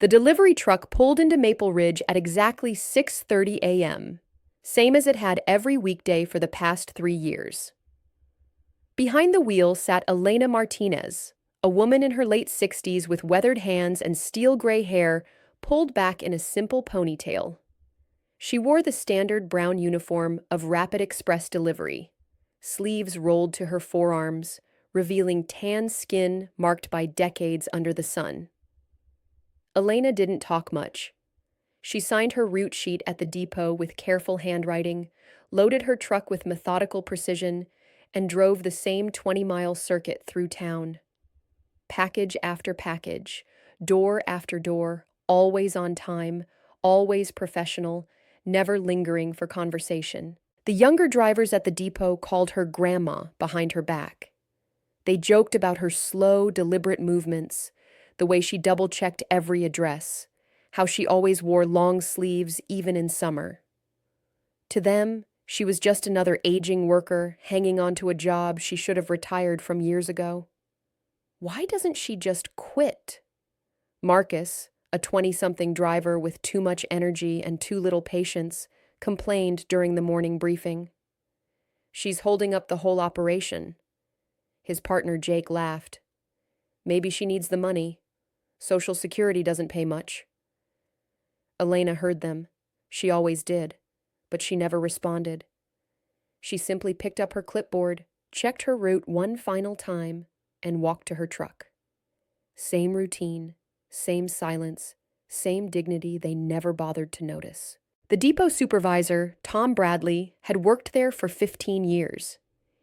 The delivery truck pulled into Maple Ridge at exactly 6:30 a.m., same as it had every weekday for the past 3 years. Behind the wheel sat Elena Martinez, a woman in her late 60s with weathered hands and steel gray hair pulled back in a simple ponytail. She wore the standard brown uniform of Rapid Express Delivery, sleeves rolled to her forearms, revealing tan skin marked by decades under the sun. Elena didn't talk much. She signed her route sheet at the depot with careful handwriting, loaded her truck with methodical precision, and drove the same 20-mile circuit through town. Package after package, door after door, always on time, always professional, never lingering for conversation. The younger drivers at the depot called her Grandma behind her back. They joked about her slow, deliberate movements, the way she double-checked every address, how she always wore long sleeves even in summer. To them, she was just another aging worker hanging on to a job she should have retired from years ago. Why doesn't she just quit? Marcus, a 20-something driver with too much energy and too little patience, complained during the morning briefing. She's holding up the whole operation. His partner Jake laughed. Maybe she needs the money. Social Security doesn't pay much. Elena heard them. She always did, but she never responded. She simply picked up her clipboard, checked her route one final time, and walked to her truck. Same routine, same silence, same dignity they never bothered to notice. The depot supervisor, Tom Bradley, had worked there for 15 years.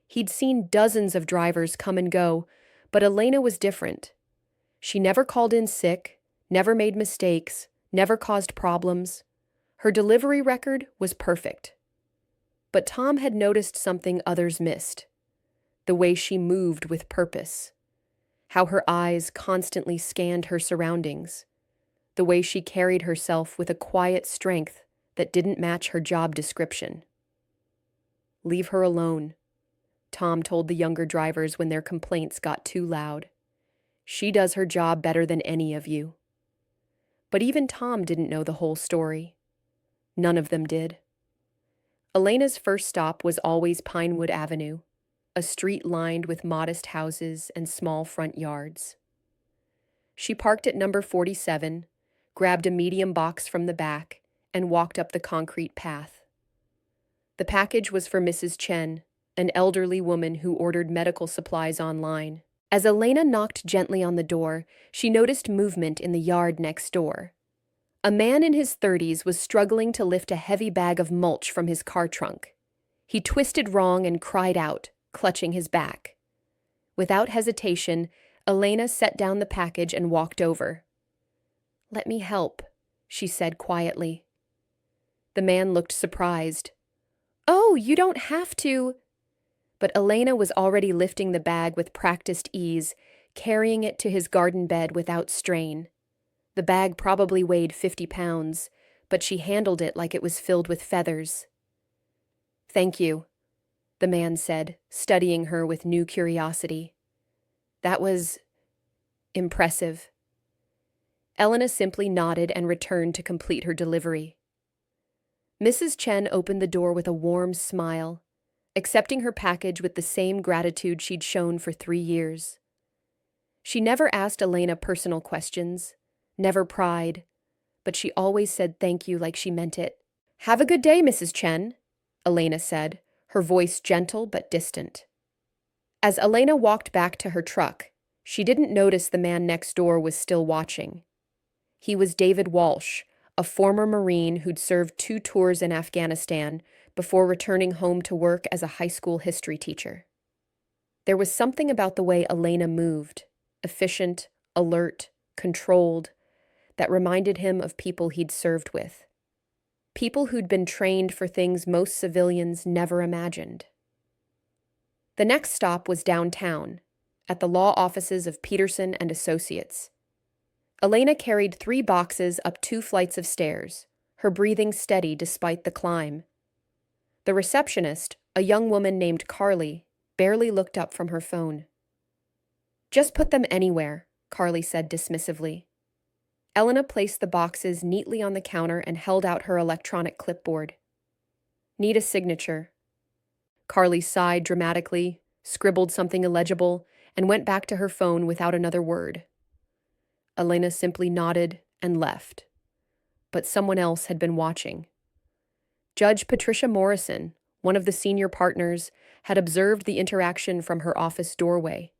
He'd seen dozens of drivers come and go, but Elena was different. She never called in sick, never made mistakes, never caused problems. Her delivery record was perfect. But Tom had noticed something others missed: the way she moved with purpose, how her eyes constantly scanned her surroundings, the way she carried herself with a quiet strength that didn't match her job description. "Leave her alone," Tom told the younger drivers when their complaints got too loud. "She does her job better than any of you." But even Tom didn't know the whole story. None of them did. Elena's first stop was always Pinewood Avenue, a street lined with modest houses and small front yards. She parked at number 47, grabbed a medium box from the back, and walked up the concrete path. The package was for Mrs. Chen, an elderly woman who ordered medical supplies online. As Elena knocked gently on the door, she noticed movement in the yard next door. A man in his 30s was struggling to lift a heavy bag of mulch from his car trunk. He twisted wrong and cried out, clutching his back. Without hesitation, Elena set down the package and walked over. "Let me help," she said quietly. The man looked surprised. "Oh, you don't have to." But Elena was already lifting the bag with practiced ease, carrying it to his garden bed without strain. The bag probably weighed 50 pounds, but she handled it like it was filled with feathers. "Thank you," the man said, studying her with new curiosity. "That was impressive." Elena simply nodded and returned to complete her delivery. Mrs. Chen opened the door with a warm smile, accepting her package with the same gratitude she'd shown for 3 years. She never asked Elena personal questions, never pried, but she always said thank you like she meant it. "Have a good day, Mrs. Chen," Elena said, her voice gentle but distant. As Elena walked back to her truck, she didn't notice the man next door was still watching. He was David Walsh, a former Marine who'd served 2 tours in Afghanistan before returning home to work as a high school history teacher. There was something about the way Elena moved, efficient, alert, controlled, that reminded him of people he'd served with. People who'd been trained for things most civilians never imagined. The next stop was downtown, at the law offices of Peterson and Associates. Elena carried 3 boxes up 2 flights of stairs, her breathing steady despite the climb. The receptionist, a young woman named Carly, barely looked up from her phone. "Just put them anywhere," Carly said dismissively. Elena placed the boxes neatly on the counter and held out her electronic clipboard. Need a signature. Carly sighed dramatically, scribbled something illegible, and went back to her phone without another word. Elena simply nodded and left. But someone else had been watching. Judge Patricia Morrison, one of the senior partners, had observed the interaction from her office doorway.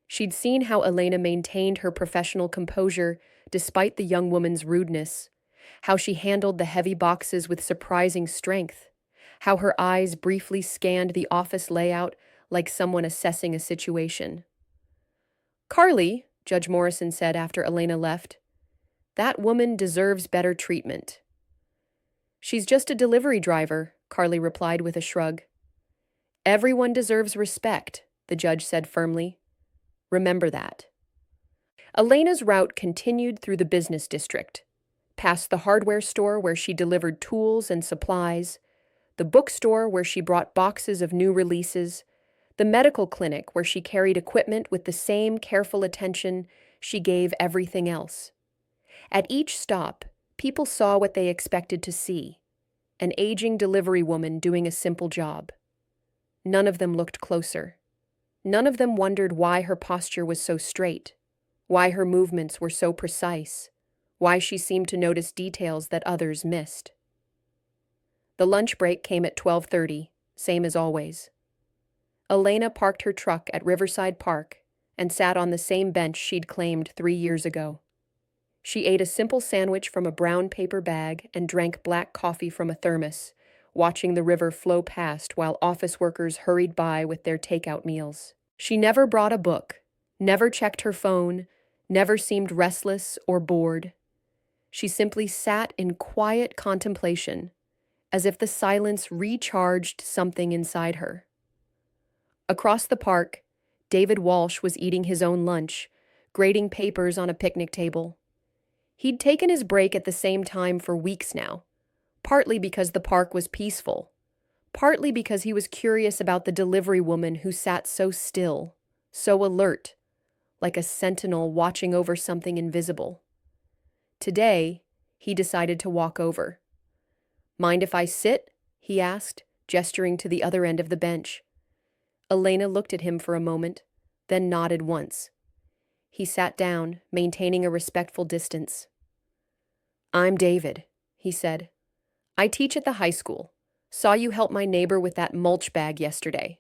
She'd seen how Elena maintained her professional composure despite the young woman's rudeness, how she handled the heavy boxes with surprising strength, how her eyes briefly scanned the office layout like someone assessing a situation. "Carly," Judge Morrison said after Elena left, "that woman deserves better treatment." "She's just a delivery driver," Carly replied with a shrug. "Everyone deserves respect," the judge said firmly. "Remember that." Elena's route continued through the business district, past the hardware store where she delivered tools and supplies, the bookstore where she brought boxes of new releases, the medical clinic where she carried equipment with the same careful attention she gave everything else. At each stop, people saw what they expected to see: an aging delivery woman doing a simple job. None of them looked closer. None of them wondered why her posture was so straight, why her movements were so precise, why she seemed to notice details that others missed. The lunch break came at 12:30, same as always. Elena parked her truck at Riverside Park and sat on the same bench she'd claimed 3 years ago. She ate a simple sandwich from a brown paper bag and drank black coffee from a thermos, watching the river flow past while office workers hurried by with their takeout meals. She never brought a book, never checked her phone, never seemed restless or bored. She simply sat in quiet contemplation, as if the silence recharged something inside her. Across the park, David Walsh was eating his own lunch, grading papers on a picnic table. He'd taken his break at the same time for weeks now, partly because the park was peaceful, partly because he was curious about the delivery woman who sat so still, so alert, like a sentinel watching over something invisible. Today, he decided to walk over. "Mind if I sit?" he asked, gesturing to the other end of the bench. Elena looked at him for a moment, then nodded once. He sat down, maintaining a respectful distance. "I'm David," he said. "I teach at the high school. Saw you help my neighbor with that mulch bag yesterday."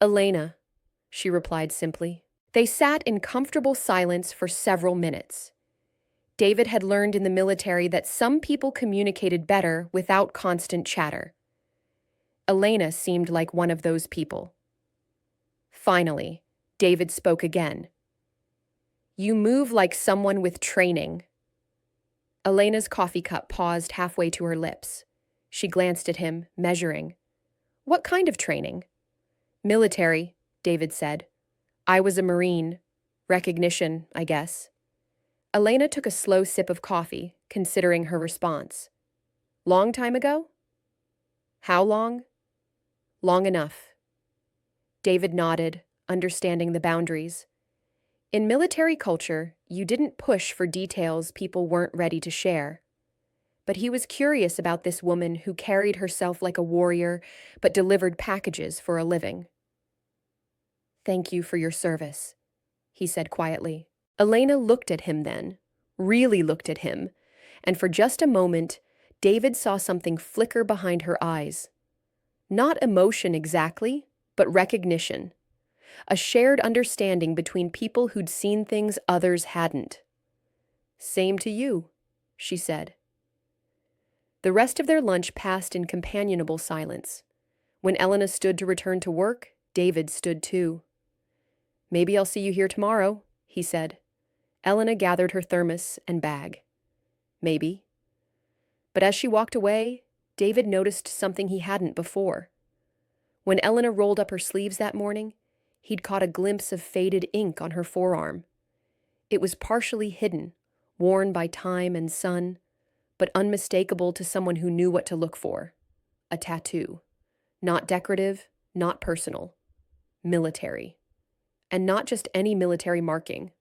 "Elena," she replied simply. They sat in comfortable silence for several minutes. David had learned in the military that some people communicated better without constant chatter. Elena seemed like one of those people. Finally, David spoke again. "You move like someone with training." Elena's coffee cup paused halfway to her lips. She glanced at him, measuring. "What kind of training?" "Military," David said. "I was a Marine. Recognition, I guess." Elena took a slow sip of coffee, considering her response. "Long time ago?" "How long?" "Long enough." David nodded, understanding the boundaries. In military culture, you didn't push for details people weren't ready to share. But he was curious about this woman who carried herself like a warrior but delivered packages for a living. "Thank you for your service," he said quietly. Elena looked at him then, really looked at him, and for just a moment, David saw something flicker behind her eyes. Not emotion exactly, but recognition. A shared understanding between people who'd seen things others hadn't. "Same to you," she said. The rest of their lunch passed in companionable silence. When Elena stood to return to work, David stood too. "Maybe I'll see you here tomorrow," he said. Elena gathered her thermos and bag. Maybe. But as she walked away, David noticed something he hadn't before. When Elena rolled up her sleeves that morning, he'd caught a glimpse of faded ink on her forearm. It was partially hidden, worn by time and sun, but unmistakable to someone who knew what to look for. A tattoo. Not decorative, not personal. Military. And not just any military marking.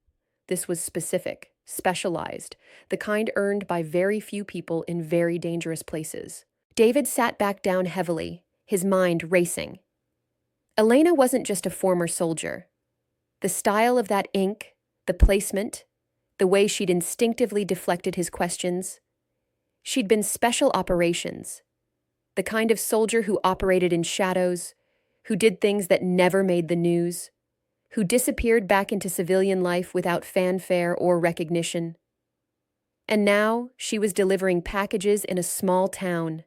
This was specific, specialized, the kind earned by very few people in very dangerous places. David sat back down heavily, his mind racing. Elena wasn't just a former soldier. The style of that ink, the placement, the way she'd instinctively deflected his questions. She'd been special operations, the kind of soldier who operated in shadows, who did things that never made the news, who disappeared back into civilian life without fanfare or recognition. And now she was delivering packages in a small town,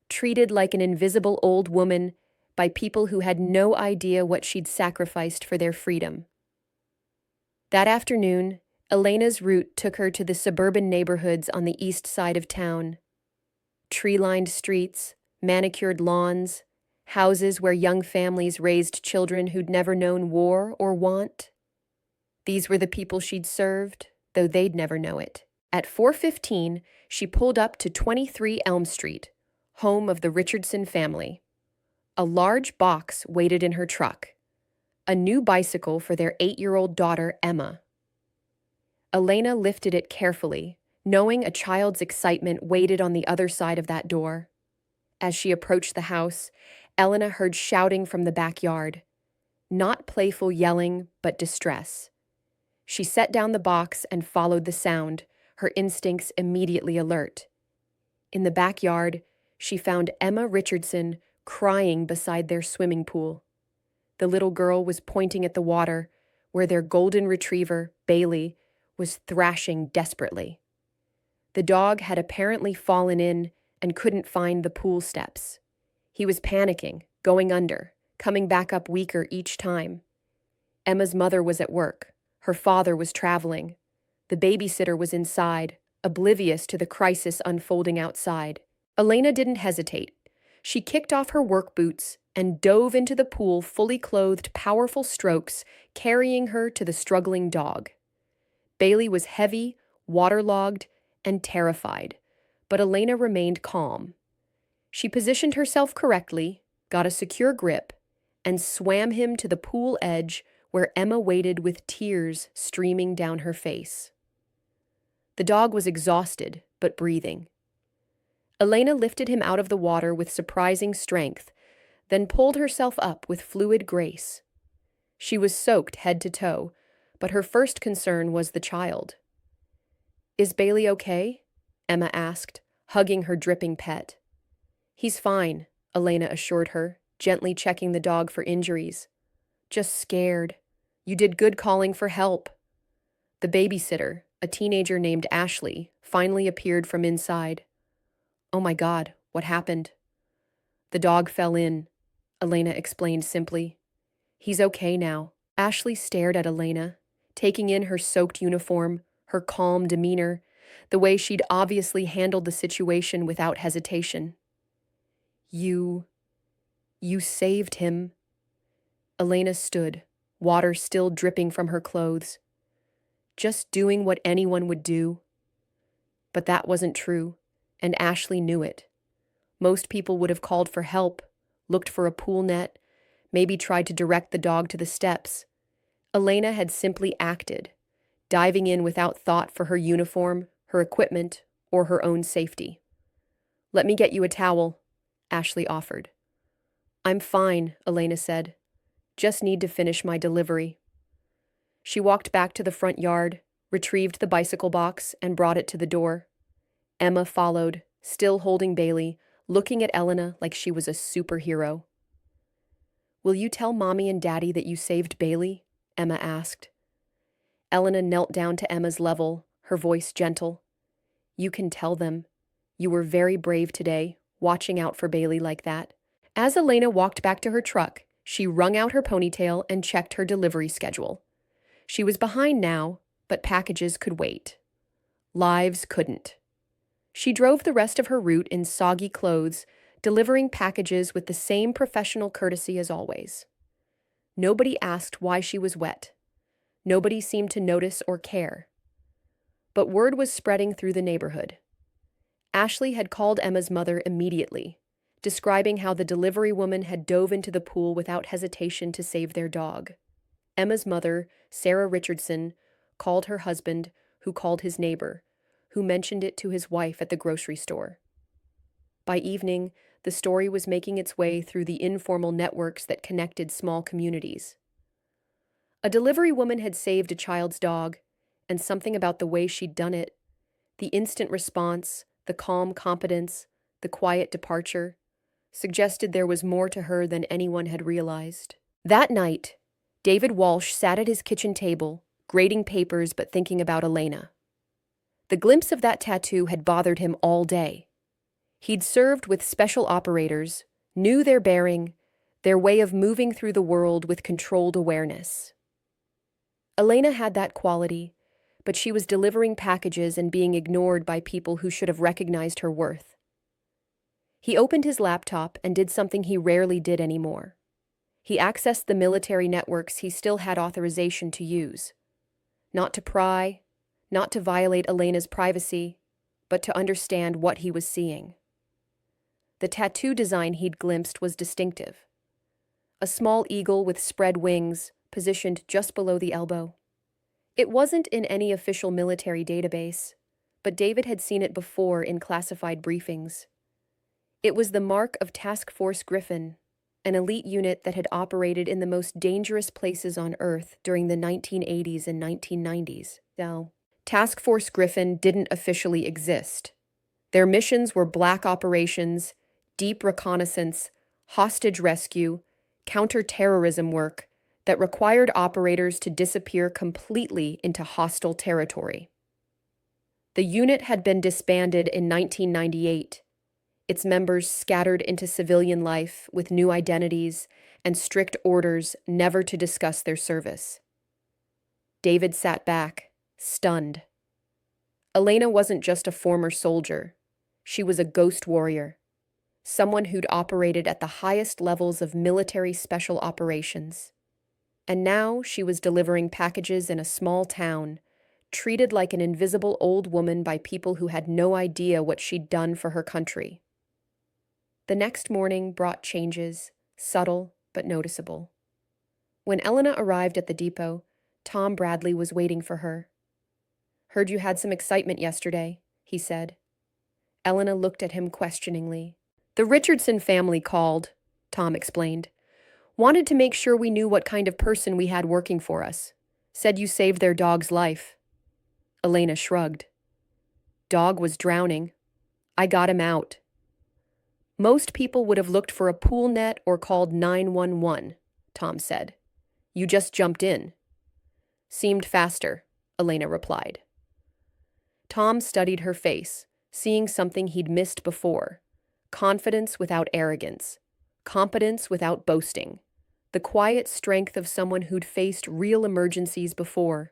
treated like an invisible old woman by people who had no idea what she'd sacrificed for their freedom. That afternoon, Elena's route took her to the suburban neighborhoods on the east side of town. Tree-lined streets, manicured lawns, houses where young families raised children who'd never known war or want. These were the people she'd served, though they'd never know it. At 4:15, she pulled up to 23 Elm Street, home of the Richardson family. A large box waited in her truck, a new bicycle for their 8-year-old daughter, Emma. Elena lifted it carefully, knowing a child's excitement waited on the other side of that door. As she approached the house, Elena heard shouting from the backyard. Not playful yelling, but distress. She set down the box and followed the sound, her instincts immediately alert. In the backyard, she found Emma Richardson crying beside their swimming pool. The little girl was pointing at the water, where their golden retriever, Bailey, was thrashing desperately. The dog had apparently fallen in and couldn't find the pool steps. He was panicking, going under, coming back up weaker each time. Emma's mother was at work. Her father was traveling. The babysitter was inside, oblivious to the crisis unfolding outside. Elena didn't hesitate. She kicked off her work boots and dove into the pool, fully clothed, powerful strokes, carrying her to the struggling dog. Bailey was heavy, waterlogged, and terrified, but Elena remained calm. She positioned herself correctly, got a secure grip, and swam him to the pool edge where Emma waited with tears streaming down her face. The dog was exhausted, but breathing. Elena lifted him out of the water with surprising strength, then pulled herself up with fluid grace. She was soaked head to toe, but her first concern was the child. "Is Bailey okay?" Emma asked, hugging her dripping pet. "He's fine," Elena assured her, gently checking the dog for injuries. "Just scared. You did good calling for help." The babysitter, a teenager named Ashley, finally appeared from inside. "Oh my God, what happened?" "The dog fell in," Elena explained simply. "He's okay now." Ashley stared at Elena, taking in her soaked uniform, her calm demeanor, the way she'd obviously handled the situation without hesitation. You saved him." Elena stood, water still dripping from her clothes. "Just doing what anyone would do." But that wasn't true, and Ashley knew it. Most people would have called for help, looked for a pool net, maybe tried to direct the dog to the steps. Elena had simply acted, diving in without thought for her uniform, her equipment, or her own safety. "Let me get you a towel," Ashley offered. "I'm fine," Elena said. "Just need to finish my delivery." She walked back to the front yard, retrieved the bicycle box, and brought it to the door. Emma followed, still holding Bailey, looking at Elena like she was a superhero. "Will you tell Mommy and Daddy that you saved Bailey?" Emma asked. Elena knelt down to Emma's level, her voice gentle. "You can tell them. You were very brave today, watching out for Bailey like that." As Elena walked back to her truck, she wrung out her ponytail and checked her delivery schedule. She was behind now, but packages could wait. Lives couldn't. She drove the rest of her route in soggy clothes, delivering packages with the same professional courtesy as always. Nobody asked why she was wet. Nobody seemed to notice or care. But word was spreading through the neighborhood. Ashley had called Emma's mother immediately, describing how the delivery woman had dove into the pool without hesitation to save their dog. Emma's mother, Sarah Richardson, called her husband, who called his neighbor, who mentioned it to his wife at the grocery store. By evening, the story was making its way through the informal networks that connected small communities. A delivery woman had saved a child's dog, and something about the way she'd done it, the instant response, the calm competence, the quiet departure, suggested there was more to her than anyone had realized. That night, David Walsh sat at his kitchen table, grading papers but thinking about Elena. The glimpse of that tattoo had bothered him all day. He'd served with special operators, knew their bearing, their way of moving through the world with controlled awareness. Elena had that quality, but she was delivering packages and being ignored by people who should have recognized her worth. He opened his laptop and did something he rarely did anymore. He accessed the military networks he still had authorization to use. Not to pry, not to violate Elena's privacy, but to understand what he was seeing. The tattoo design he'd glimpsed was distinctive. A small eagle with spread wings, positioned just below the elbow. It wasn't in any official military database, but David had seen it before in classified briefings. It was the mark of Task Force Griffin, an elite unit that had operated in the most dangerous places on Earth during the 1980s and 1990s. Now, Task Force Griffin didn't officially exist. Their missions were black operations, deep reconnaissance, hostage rescue, counter-terrorism work that required operators to disappear completely into hostile territory. The unit had been disbanded in 1998, its members scattered into civilian life with new identities and strict orders never to discuss their service. David sat back, stunned. Elena wasn't just a former soldier. She was a ghost warrior, someone who'd operated at the highest levels of military special operations. And now she was delivering packages in a small town, treated like an invisible old woman by people who had no idea what she'd done for her country. The next morning brought changes, subtle but noticeable. When Elena arrived at the depot, Tom Bradley was waiting for her. "Heard you had some excitement yesterday," he said. Elena looked at him questioningly. "The Richardson family called," Tom explained. "Wanted to make sure we knew what kind of person we had working for us. Said you saved their dog's life." Elena shrugged. "Dog was drowning. I got him out." "Most people would have looked for a pool net or called 911, Tom said. "You just jumped in." "Seemed faster," Elena replied. Tom studied her face, seeing something he'd missed before. Confidence without arrogance. Competence without boasting. The quiet strength of someone who'd faced real emergencies before.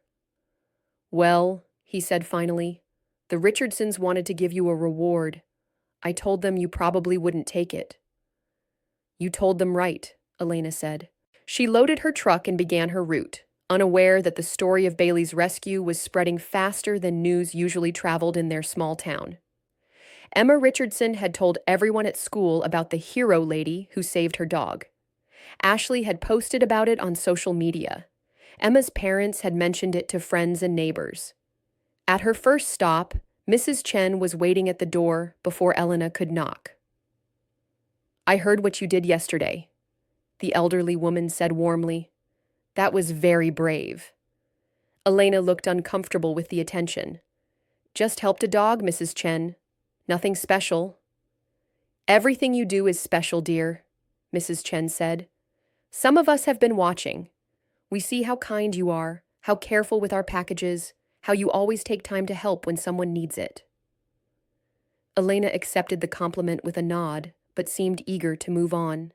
"Well," he said finally, "the Richardsons wanted to give you a reward. I told them you probably wouldn't take it." "You told them right," Elena said. She loaded her truck and began her route, unaware that the story of Bailey's rescue was spreading faster than news usually traveled in their small town. Emma Richardson had told everyone at school about the hero lady who saved her dog. Ashley had posted about it on social media. Emma's parents had mentioned it to friends and neighbors. At her first stop, Mrs. Chen was waiting at the door before Elena could knock. "I heard what you did yesterday," the elderly woman said warmly. "That was very brave." Elena looked uncomfortable with the attention. "Just helped a dog, Mrs. Chen. Nothing special." "Everything you do is special, dear," Mrs. Chen said. "Some of us have been watching. We see how kind you are, how careful with our packages, how you always take time to help when someone needs it." Elena accepted the compliment with a nod, but seemed eager to move on.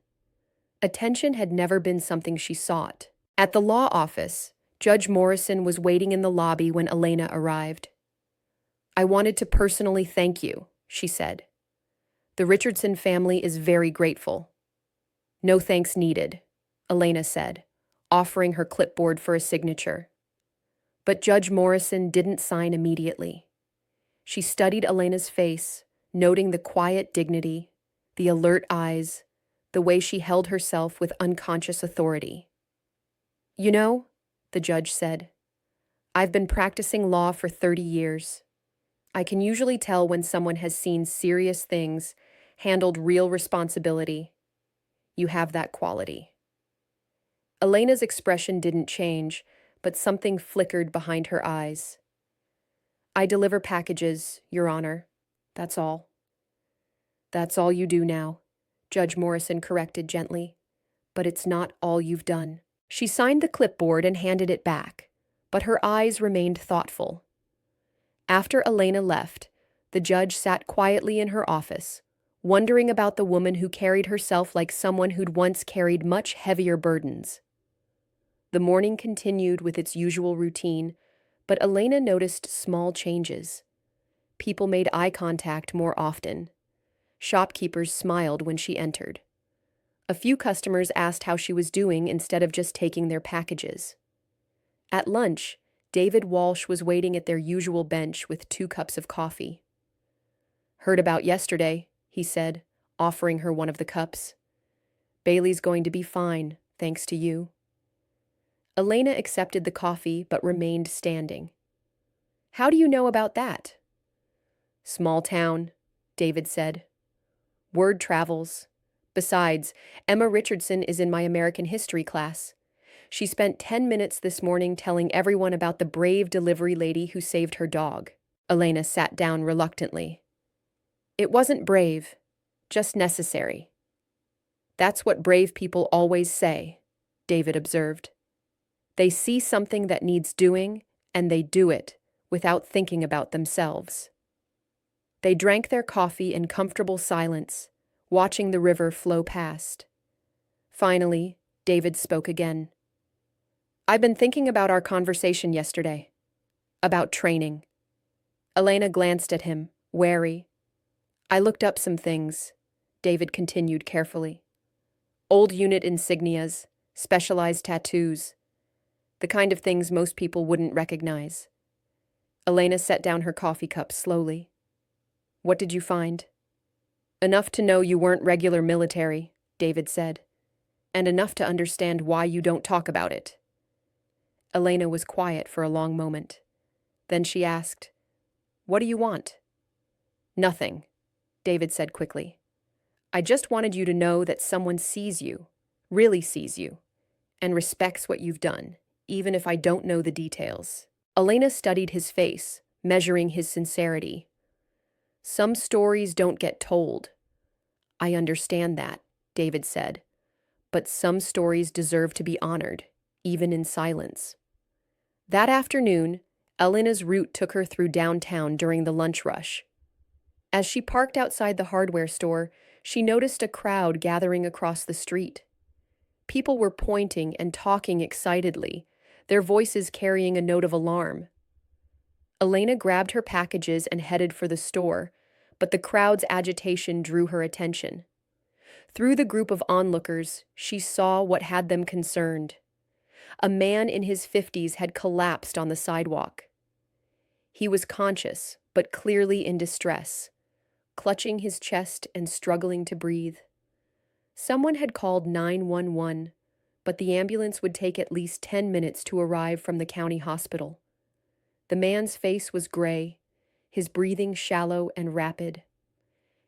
Attention had never been something she sought. At the law office, Judge Morrison was waiting in the lobby when Elena arrived. "I wanted to personally thank you," she said. "The Richardson family is very grateful." "No thanks needed," Elena said, offering her clipboard for a signature. But Judge Morrison didn't sign immediately. She studied Elena's face, noting the quiet dignity, the alert eyes, the way she held herself with unconscious authority. "You know," the judge said, I've been practicing law for 30 years. I can usually tell when someone has seen serious things, handled real responsibility. You have that quality. Elena's expression didn't change, but something flickered behind her eyes. I deliver packages, Your Honor. That's all. That's all you do now, Judge Morrison corrected gently. But it's not all you've done. She signed the clipboard and handed it back, but her eyes remained thoughtful. After Elena left, the judge sat quietly in her office, wondering about the woman who carried herself like someone who'd once carried much heavier burdens. The morning continued with its usual routine, but Elena noticed small changes. People made eye contact more often. Shopkeepers smiled when she entered. A few customers asked how she was doing instead of just taking their packages. At lunch, David Walsh was waiting at their usual bench with 2 cups of coffee. "Heard about yesterday," he said, offering her one of the cups. "Bailey's going to be fine, thanks to you." Elena accepted the coffee but remained standing. "How do you know about that?" "Small town," David said. "Word travels. Besides, Emma Richardson is in my American history class. She spent 10 minutes this morning telling everyone about the brave delivery lady who saved her dog." Elena sat down reluctantly. "It wasn't brave, just necessary." "That's what brave people always say," David observed. "They see something that needs doing, and they do it, without thinking about themselves." They drank their coffee in comfortable silence, watching the river flow past. Finally, David spoke again. "I've been thinking about our conversation yesterday. About training." Elena glanced at him, wary. "I looked up some things," David continued carefully. "Old unit insignias, specialized tattoos. The kind of things most people wouldn't recognize." Elena set down her coffee cup slowly. "What did you find?" "Enough to know you weren't regular military," David said, "and enough to understand why you don't talk about it." Elena was quiet for a long moment. Then she asked, "What do you want?" "Nothing," David said quickly. "I just wanted you to know that someone sees you, really sees you, and respects what you've done, even if I don't know the details." Elena studied his face, measuring his sincerity. "Some stories don't get told." "I understand that," David said, "but some stories deserve to be honored, even in silence." That afternoon, Elena's route took her through downtown during the lunch rush. As she parked outside the hardware store, she noticed a crowd gathering across the street. People were pointing and talking excitedly, their voices carrying a note of alarm. Elena grabbed her packages and headed for the store, but the crowd's agitation drew her attention. Through the group of onlookers, she saw what had them concerned. A man in his 50s had collapsed on the sidewalk. He was conscious, but clearly in distress, clutching his chest and struggling to breathe. Someone had called 911, but the ambulance would take at least 10 minutes to arrive from the county hospital. The man's face was gray, his breathing shallow and rapid.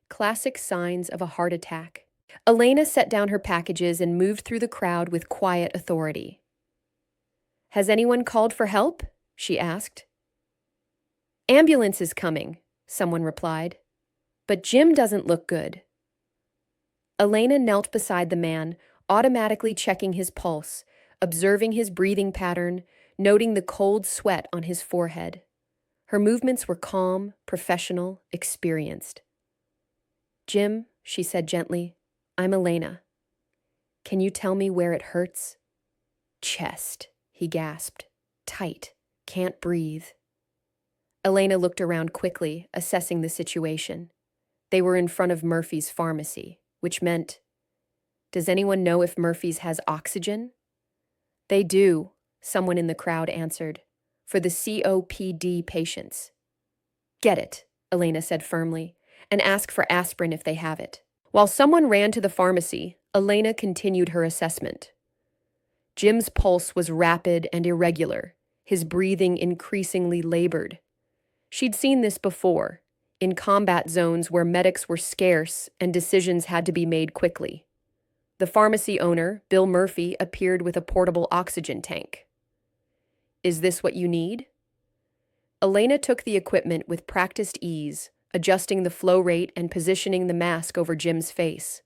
Classic signs of a heart attack. Elena set down her packages and moved through the crowd with quiet authority. "Has anyone called for help?" she asked. "Ambulance is coming," someone replied. "But Jim doesn't look good." Elena knelt beside the man, automatically checking his pulse, observing his breathing pattern, noting the cold sweat on his forehead. Her movements were calm, professional, experienced. "Jim," she said gently, "I'm Elena. Can you tell me where it hurts?" "Chest," he gasped. "Tight. Can't breathe." Elena looked around quickly, assessing the situation. They were in front of Murphy's pharmacy, which meant, "Does anyone know if Murphy's has oxygen?" "They do," someone in the crowd answered, "for the COPD patients." "Get it," Elena said firmly, "and ask for aspirin if they have it." While someone ran to the pharmacy, Elena continued her assessment. Jim's pulse was rapid and irregular, his breathing increasingly labored. She'd seen this before, in combat zones where medics were scarce and decisions had to be made quickly. The pharmacy owner, Bill Murphy, appeared with a portable oxygen tank. "Is this what you need?" Elena took the equipment with practiced ease, adjusting the flow rate and positioning the mask over Jim's face.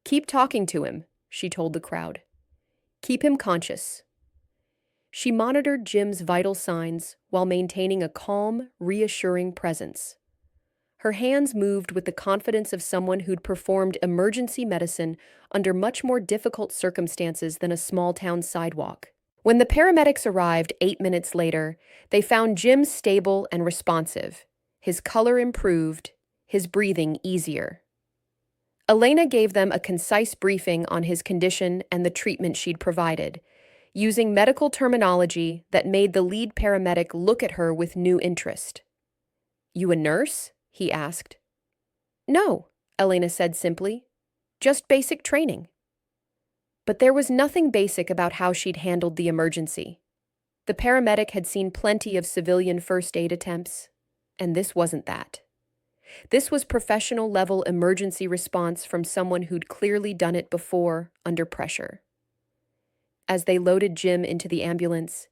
"Keep talking to him," she told the crowd. "Keep him conscious." She monitored Jim's vital signs while maintaining a calm, reassuring presence. Her hands moved with the confidence of someone who'd performed emergency medicine under much more difficult circumstances than a small-town sidewalk. When the paramedics arrived 8 minutes later, they found Jim stable and responsive, his color improved, his breathing easier. Elena gave them a concise briefing on his condition and the treatment she'd provided, using medical terminology that made the lead paramedic look at her with new interest. "You a nurse?" he asked. "No," Elena said simply. "Just basic training." But there was nothing basic about how she'd handled the emergency. The paramedic had seen plenty of civilian first aid attempts, and this wasn't that. This was professional-level emergency response from someone who'd clearly done it before, under pressure. As they loaded Jim into the ambulance,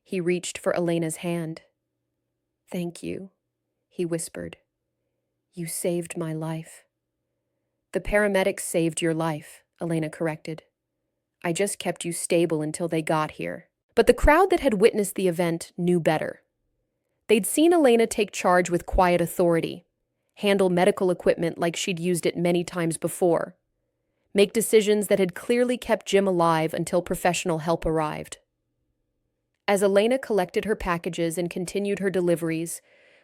he reached for Elena's hand. "Thank you," he whispered. "You saved my life." "The paramedics saved your life," Elena corrected. "I just kept you stable until they got here." But the crowd that had witnessed the event knew better. They'd seen Elena take charge with quiet authority, handle medical equipment like she'd used it many times before, make decisions that had clearly kept Jim alive until professional help arrived. As Elena collected her packages and continued her deliveries,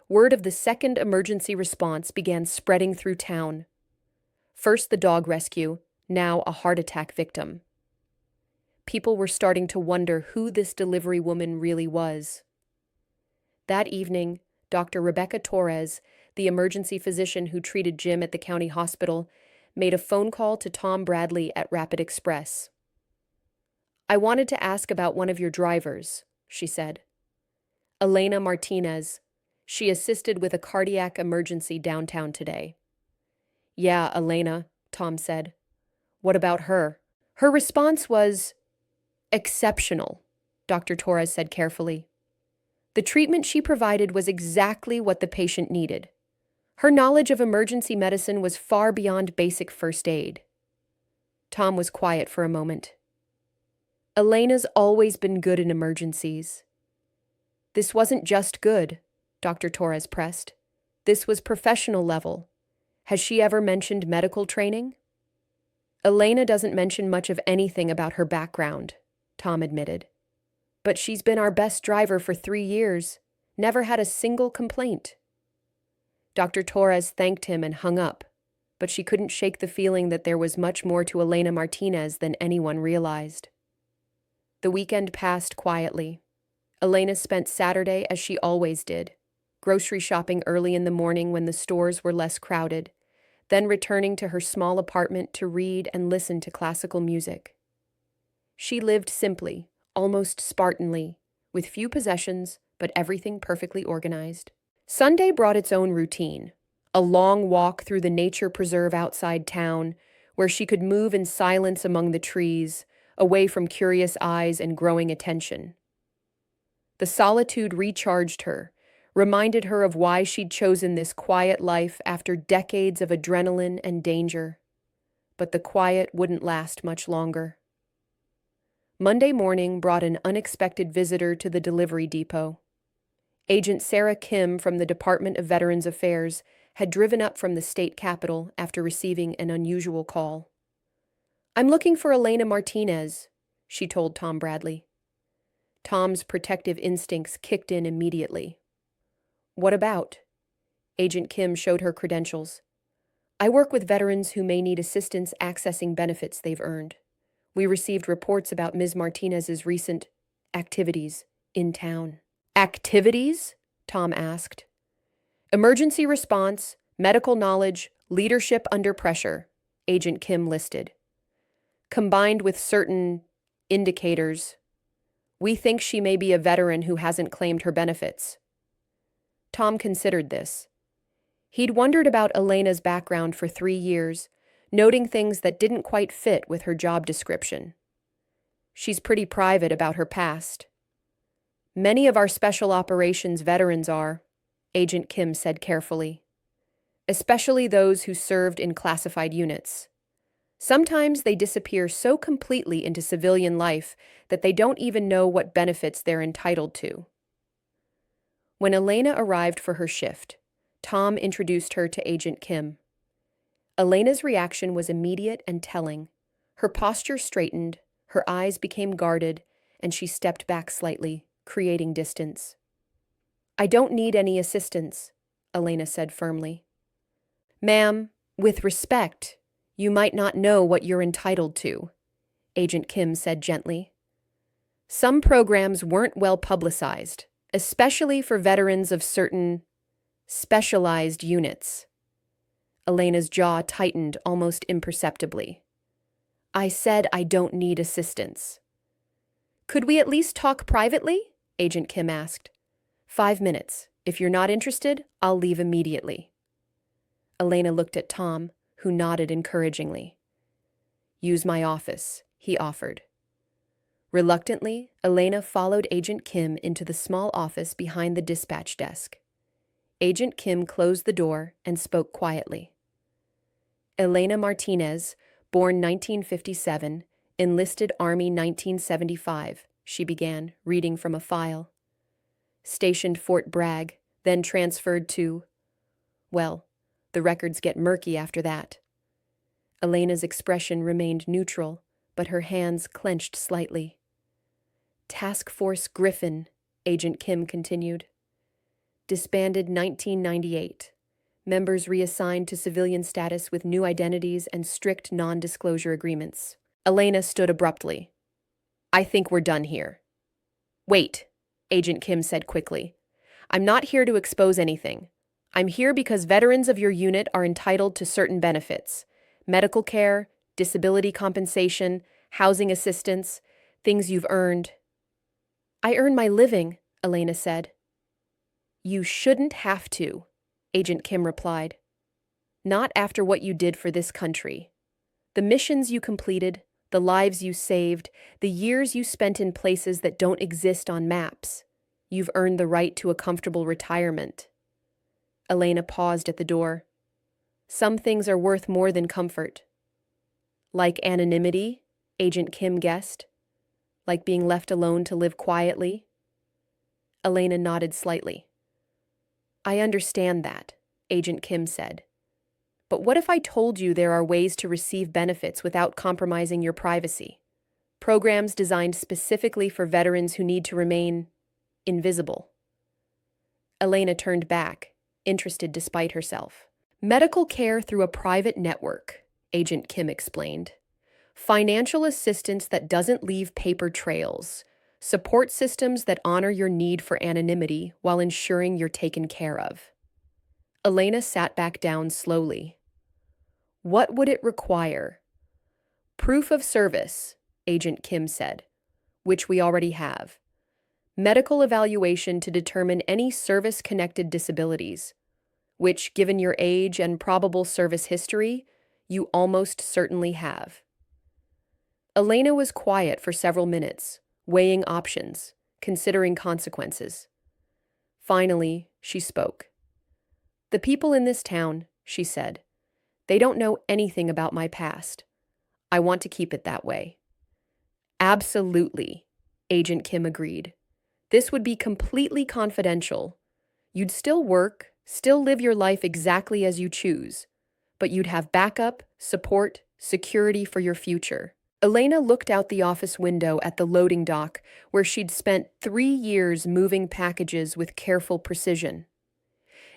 word of the second emergency response began spreading through town. First the dog rescue, now a heart attack victim. People were starting to wonder who this delivery woman really was. That evening, Dr. Rebecca Torres, the emergency physician who treated Jim at the county hospital, made a phone call to Tom Bradley at Rapid Express. "I wanted to ask about one of your drivers," she said. "Elena Martinez. She assisted with a cardiac emergency downtown today." "Yeah, Elena," Tom said. "What about her?" "Her response was exceptional," Dr. Torres said carefully. "The treatment she provided was exactly what the patient needed. Her knowledge of emergency medicine was far beyond basic first aid." Tom was quiet for a moment. "Elena's always been good in emergencies." "This wasn't just good," Dr. Torres pressed. "This was professional level. Has she ever mentioned medical training?" "Elena doesn't mention much of anything about her background," Tom admitted. "But she's been our best driver for 3 years, never had a single complaint." Dr. Torres thanked him and hung up, but she couldn't shake the feeling that there was much more to Elena Martinez than anyone realized. The weekend passed quietly. Elena spent Saturday as she always did, grocery shopping early in the morning when the stores were less crowded, then returning to her small apartment to read and listen to classical music. She lived simply, almost Spartanly, with few possessions, but everything perfectly organized. Sunday brought its own routine, a long walk through the nature preserve outside town, where she could move in silence among the trees, away from curious eyes and growing attention. The solitude recharged her, reminded her of why she'd chosen this quiet life after decades of adrenaline and danger. But the quiet wouldn't last much longer. Monday morning brought an unexpected visitor to the delivery depot. Agent Sarah Kim from the Department of Veterans Affairs had driven up from the state capitol after receiving an unusual call. "I'm looking for Elena Martinez," she told Tom Bradley. Tom's protective instincts kicked in immediately. "What about?" Agent Kim showed her credentials. "I work with veterans who may need assistance accessing benefits they've earned. We received reports about Ms. Martinez's recent activities in town." "Activities?" Tom asked. "Emergency response, medical knowledge, leadership under pressure," Agent Kim listed. "Combined with certain indicators, We think she may be a veteran who hasn't claimed her benefits. Tom considered this. He'd wondered about Elena's background for 3 years, noting things that didn't quite fit with her job description. She's pretty private about her past. Many of our special operations veterans are, Agent Kim said carefully, especially those who served in classified units. Sometimes they disappear so completely into civilian life that they don't even know what benefits they're entitled to. When Elena arrived for her shift, Tom introduced her to Agent Kim. Elena's reaction was immediate and telling. Her posture straightened, her eyes became guarded, and she stepped back slightly, creating distance. "I don't need any assistance," Elena said firmly. "Ma'am, with respect, you might not know what you're entitled to," Agent Kim said gently. "Some programs weren't well publicized, especially for veterans of certain specialized units." Elena's jaw tightened almost imperceptibly. "I said I don't need assistance." "Could we at least talk privately?" Agent Kim asked. "5 minutes. If you're not interested, I'll leave immediately." Elena looked at Tom, who nodded encouragingly. "Use my office," he offered. Reluctantly, Elena followed Agent Kim into the small office behind the dispatch desk. Agent Kim closed the door and spoke quietly. "Elena Martinez, born 1957, enlisted Army 1975, she began, reading from a file. "Stationed Fort Bragg, then transferred to... Well, the records get murky after that." Elena's expression remained neutral, but her hands clenched slightly. "Task Force Griffin," Agent Kim continued. "Disbanded 1998. Members reassigned to civilian status with new identities and strict non-disclosure agreements." Elena stood abruptly. "I think we're done here." "Wait," Agent Kim said quickly. "I'm not here to expose anything. I'm here because veterans of your unit are entitled to certain benefits: medical care, disability compensation, housing assistance, things you've earned." "I earn my living," Elena said. "You shouldn't have to," Agent Kim replied. "Not after what you did for this country. The missions you completed, the lives you saved, the years you spent in places that don't exist on maps. You've earned the right to a comfortable retirement." Elena paused at the door. "Some things are worth more than comfort." "Like anonymity?" Agent Kim guessed. "Like being left alone to live quietly?" Elena nodded slightly. "I understand that," Agent Kim said. "But what if I told you there are ways to receive benefits without compromising your privacy? Programs designed specifically for veterans who need to remain invisible." Elena turned back, interested despite herself. "Medical care through a private network," Agent Kim explained. "Financial assistance that doesn't leave paper trails. Support systems that honor your need for anonymity while ensuring you're taken care of." Elena sat back down slowly. "What would it require?" "Proof of service," Agent Kim said, "which we already have. Medical evaluation to determine any service-connected disabilities, which, given your age and probable service history, you almost certainly have." Elena was quiet for several minutes, weighing options, considering consequences. Finally, she spoke. "The people in this town," she said, "they don't know anything about my past. I want to keep it that way." "Absolutely," Agent Kim agreed. "This would be completely confidential. You'd still work, still live your life exactly as you choose, but you'd have backup, support, security for your future." Elena looked out the office window at the loading dock where she'd spent 3 years moving packages with careful precision.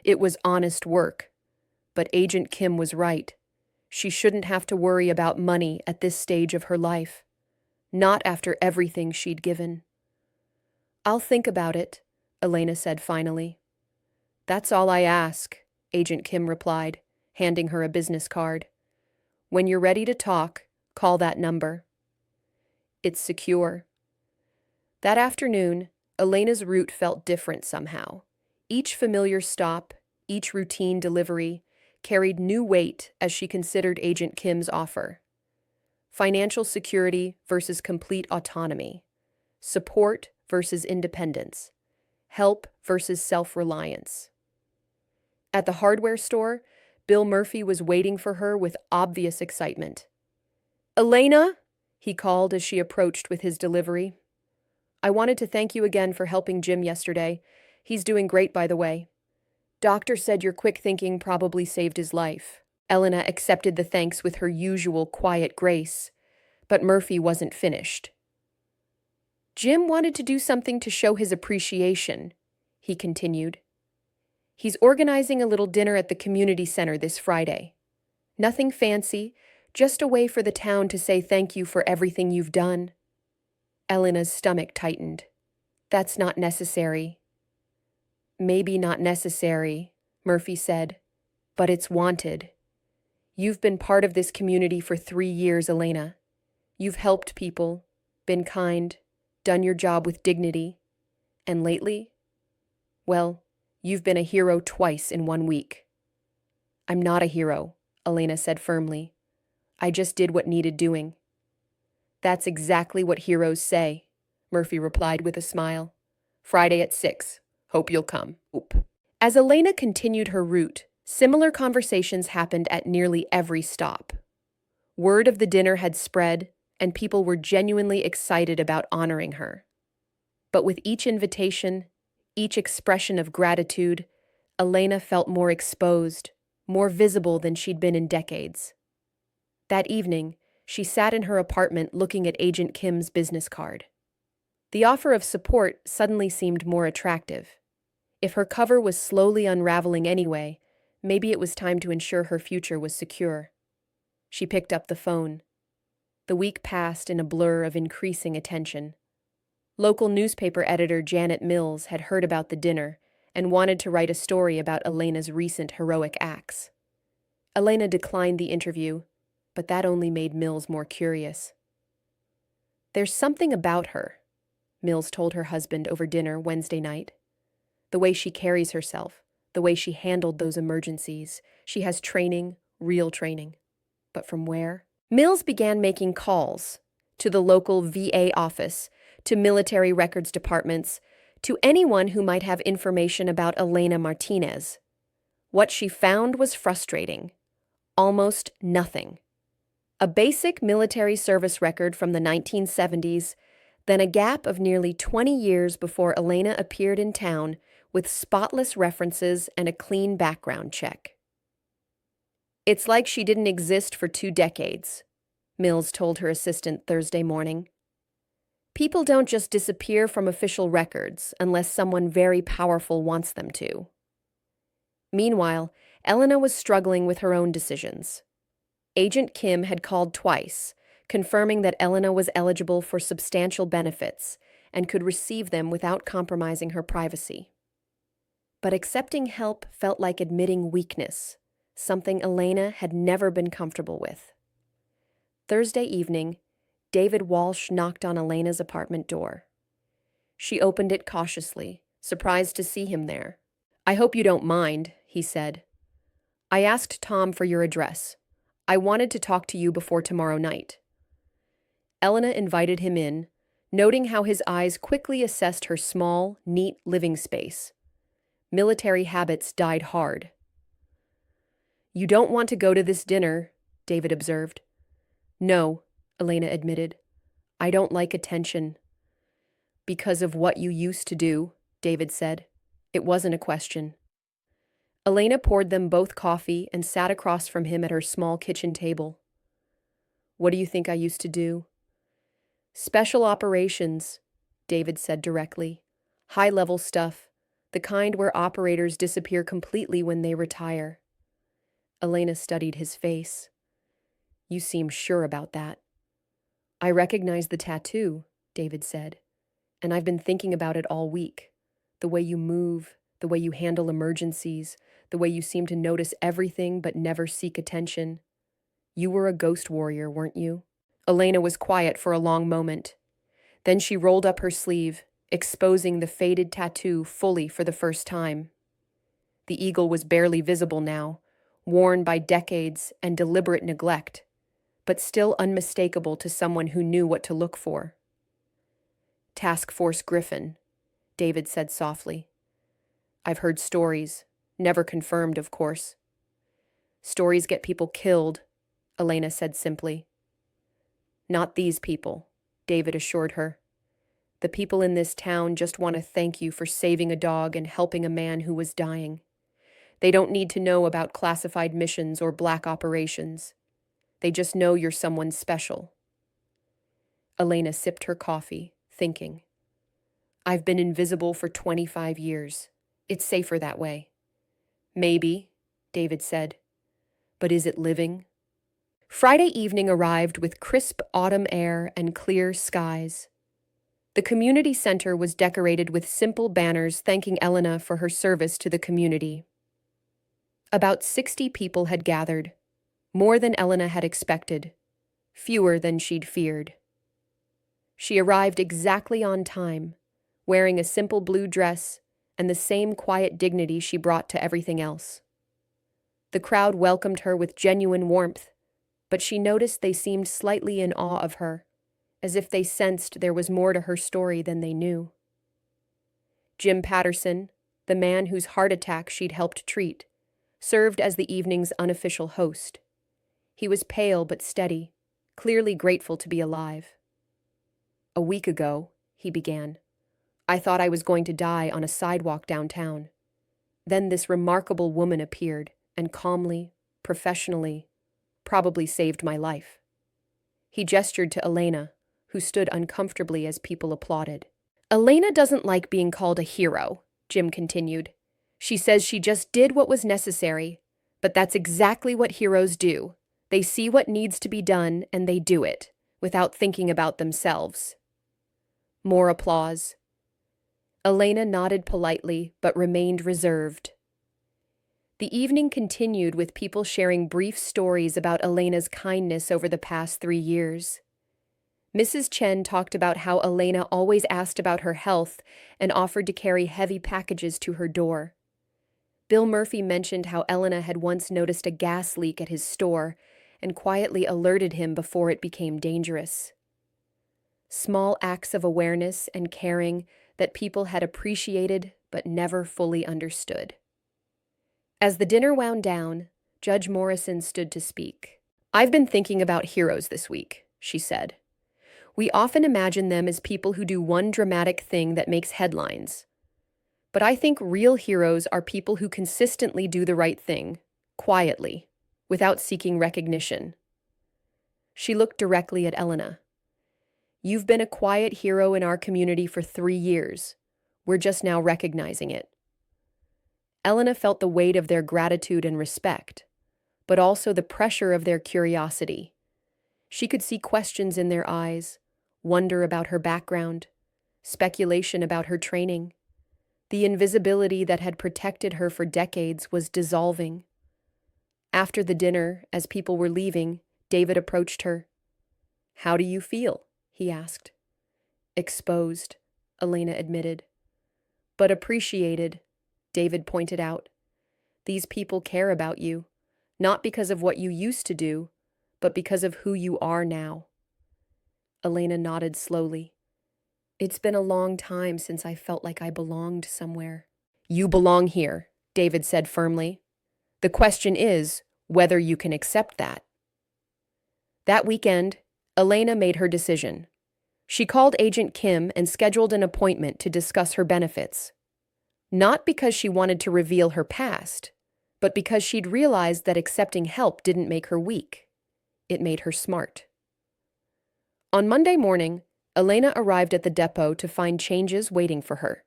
It was honest work, but Agent Kim was right. She shouldn't have to worry about money at this stage of her life. Not after everything she'd given. "I'll think about it," Elena said finally. "That's all I ask," Agent Kim replied, handing her a business card. "When you're ready to talk, call that number. It's secure." That afternoon, Elena's route felt different somehow. Each familiar stop, each routine delivery, carried new weight as she considered Agent Kim's offer. Financial security versus complete autonomy. Support versus independence. Help versus self-reliance. At the hardware store, Bill Murphy was waiting for her with obvious excitement. "Elena," he called as she approached with his delivery. "I wanted to thank you again for helping Jim yesterday. He's doing great, by the way. Doctor said your quick thinking probably saved his life." Elena accepted the thanks with her usual quiet grace, but Murphy wasn't finished. "Jim wanted to do something to show his appreciation," he continued. "He's organizing a little dinner at the community center this Friday. Nothing fancy, just a way for the town to say thank you for everything you've done." Elena's stomach tightened. "That's not necessary." "Maybe not necessary," Murphy said, "but it's wanted. You've been part of this community for 3 years, Elena. You've helped people, been kind, done your job with dignity. And lately, well, you've been a hero twice in 1 week." "I'm not a hero," Elena said firmly. "I just did what needed doing." "That's exactly what heroes say," Murphy replied with a smile. "Friday at 6. Hope you'll come." Oop. As Elena continued her route, similar conversations happened at nearly every stop. Word of the dinner had spread, and people were genuinely excited about honoring her. But with each invitation, each expression of gratitude, Elena felt more exposed, more visible than she'd been in decades. That evening, she sat in her apartment looking at Agent Kim's business card. The offer of support suddenly seemed more attractive. If her cover was slowly unraveling anyway, maybe it was time to ensure her future was secure. She picked up the phone. The week passed in a blur of increasing attention. Local newspaper editor Janet Mills had heard about the dinner and wanted to write a story about Elena's recent heroic acts. Elena declined the interview, but that only made Mills more curious. "There's something about her," Mills told her husband over dinner Wednesday night. "The way she carries herself, the way she handled those emergencies. She has training, real training. But from where?" Mills began making calls to the local VA office, to military records departments, to anyone who might have information about Elena Martinez. What she found was frustrating. Almost nothing. A basic military service record from the 1970s, then a gap of nearly 20 years before Elena appeared in town with spotless references and a clean background check. "It's like she didn't exist for 2 decades, Mills told her assistant Thursday morning. "People don't just disappear from official records unless someone very powerful wants them to." Meanwhile, Elena was struggling with her own decisions. Agent Kim had called twice, confirming that Elena was eligible for substantial benefits and could receive them without compromising her privacy. But accepting help felt like admitting weakness, something Elena had never been comfortable with. Thursday evening, David Walsh knocked on Elena's apartment door. She opened it cautiously, surprised to see him there. "I hope you don't mind," he said. "I asked Tom for your address. I wanted to talk to you before tomorrow night." Elena invited him in, noting how his eyes quickly assessed her small, neat living space. Military habits died hard. "You don't want to go to this dinner," David observed. "No," Elena admitted. "I don't like attention." "Because of what you used to do," David said. It wasn't a question. Elena poured them both coffee and sat across from him at her small kitchen table. "What do you think I used to do?" "Special operations," David said directly. "High-level stuff, the kind where operators disappear completely when they retire." Elena studied his face. "You seem sure about that." "I recognize the tattoo," David said. "And I've been thinking about it all week. The way you move, the way you handle emergencies, the way you seem to notice everything but never seek attention. You were a ghost warrior, weren't you?" Elena was quiet for a long moment. Then she rolled up her sleeve, exposing the faded tattoo fully for the first time. The eagle was barely visible now, worn by decades and deliberate neglect, but still unmistakable to someone who knew what to look for. Task Force Griffin, David said softly. I've heard stories, never confirmed, of course. Stories get people killed, Elena said simply. Not these people, David assured her. The people in this town just want to thank you for saving a dog and helping a man who was dying. They don't need to know about classified missions or black operations. They just know you're someone special. Elena sipped her coffee, thinking. I've been invisible for 25 years. It's safer that way. Maybe, David said. But is it living? Friday evening arrived with crisp autumn air and clear skies. The community center was decorated with simple banners thanking Elena for her service to the community. About 60 people had gathered, more than Elena had expected, fewer than she'd feared. She arrived exactly on time, wearing a simple blue dress and the same quiet dignity she brought to everything else. The crowd welcomed her with genuine warmth, but she noticed they seemed slightly in awe of her, as if they sensed there was more to her story than they knew. Jim Patterson, the man whose heart attack she'd helped treat, served as the evening's unofficial host. He was pale but steady, clearly grateful to be alive. A week ago, he began, I thought I was going to die on a sidewalk downtown. Then this remarkable woman appeared and calmly, professionally, probably saved my life. He gestured to Elena, who stood uncomfortably as people applauded. Elena doesn't like being called a hero, Jim continued. She says she just did what was necessary, but that's exactly what heroes do. They see what needs to be done and they do it, without thinking about themselves. More applause. Elena nodded politely, but remained reserved. The evening continued with people sharing brief stories about Elena's kindness over the past 3 years. Mrs. Chen talked about how Elena always asked about her health and offered to carry heavy packages to her door. Bill Murphy mentioned how Elena had once noticed a gas leak at his store and quietly alerted him before it became dangerous. Small acts of awareness and caring that people had appreciated but never fully understood. As the dinner wound down, Judge Morrison stood to speak. I've been thinking about heroes this week, she said. We often imagine them as people who do one dramatic thing that makes headlines. But I think real heroes are people who consistently do the right thing, quietly, without seeking recognition. She looked directly at Elena. You've been a quiet hero in our community for 3 years. We're just now recognizing it. Elena felt the weight of their gratitude and respect, but also the pressure of their curiosity. She could see questions in their eyes, wonder about her background, speculation about her training. The invisibility that had protected her for decades was dissolving. After the dinner, as people were leaving, David approached her. How do you feel? He asked. Exposed, Elena admitted. But appreciated, David pointed out. These people care about you, not because of what you used to do, but because of who you are now. Elena nodded slowly. It's been a long time since I felt like I belonged somewhere. You belong here, David said firmly. The question is whether you can accept that. That weekend, Elena made her decision. She called Agent Kim and scheduled an appointment to discuss her benefits. Not because she wanted to reveal her past, but because she'd realized that accepting help didn't make her weak. It made her smart. On Monday morning, Elena arrived at the depot to find changes waiting for her.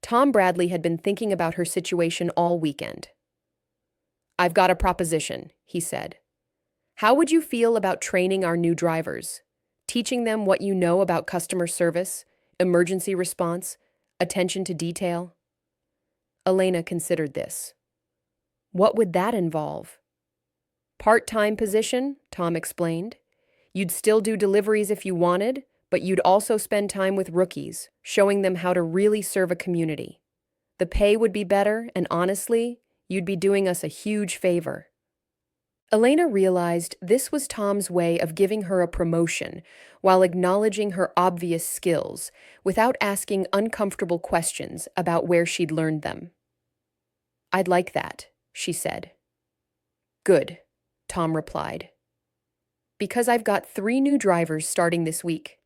Tom Bradley had been thinking about her situation all weekend. I've got a proposition, he said. How would you feel about training our new drivers, teaching them what you know about customer service, emergency response, attention to detail? Elena considered this. What would that involve? Part-time position, Tom explained. You'd still do deliveries if you wanted, But you'd also spend time with rookies, showing them how to really serve a community. The pay would be better, and honestly, you'd be doing us a huge favor. Elena realized this was Tom's way of giving her a promotion while acknowledging her obvious skills without asking uncomfortable questions about where she'd learned them. "I'd like that," she said. "Good," Tom replied. "Because I've got 3 new drivers starting this week,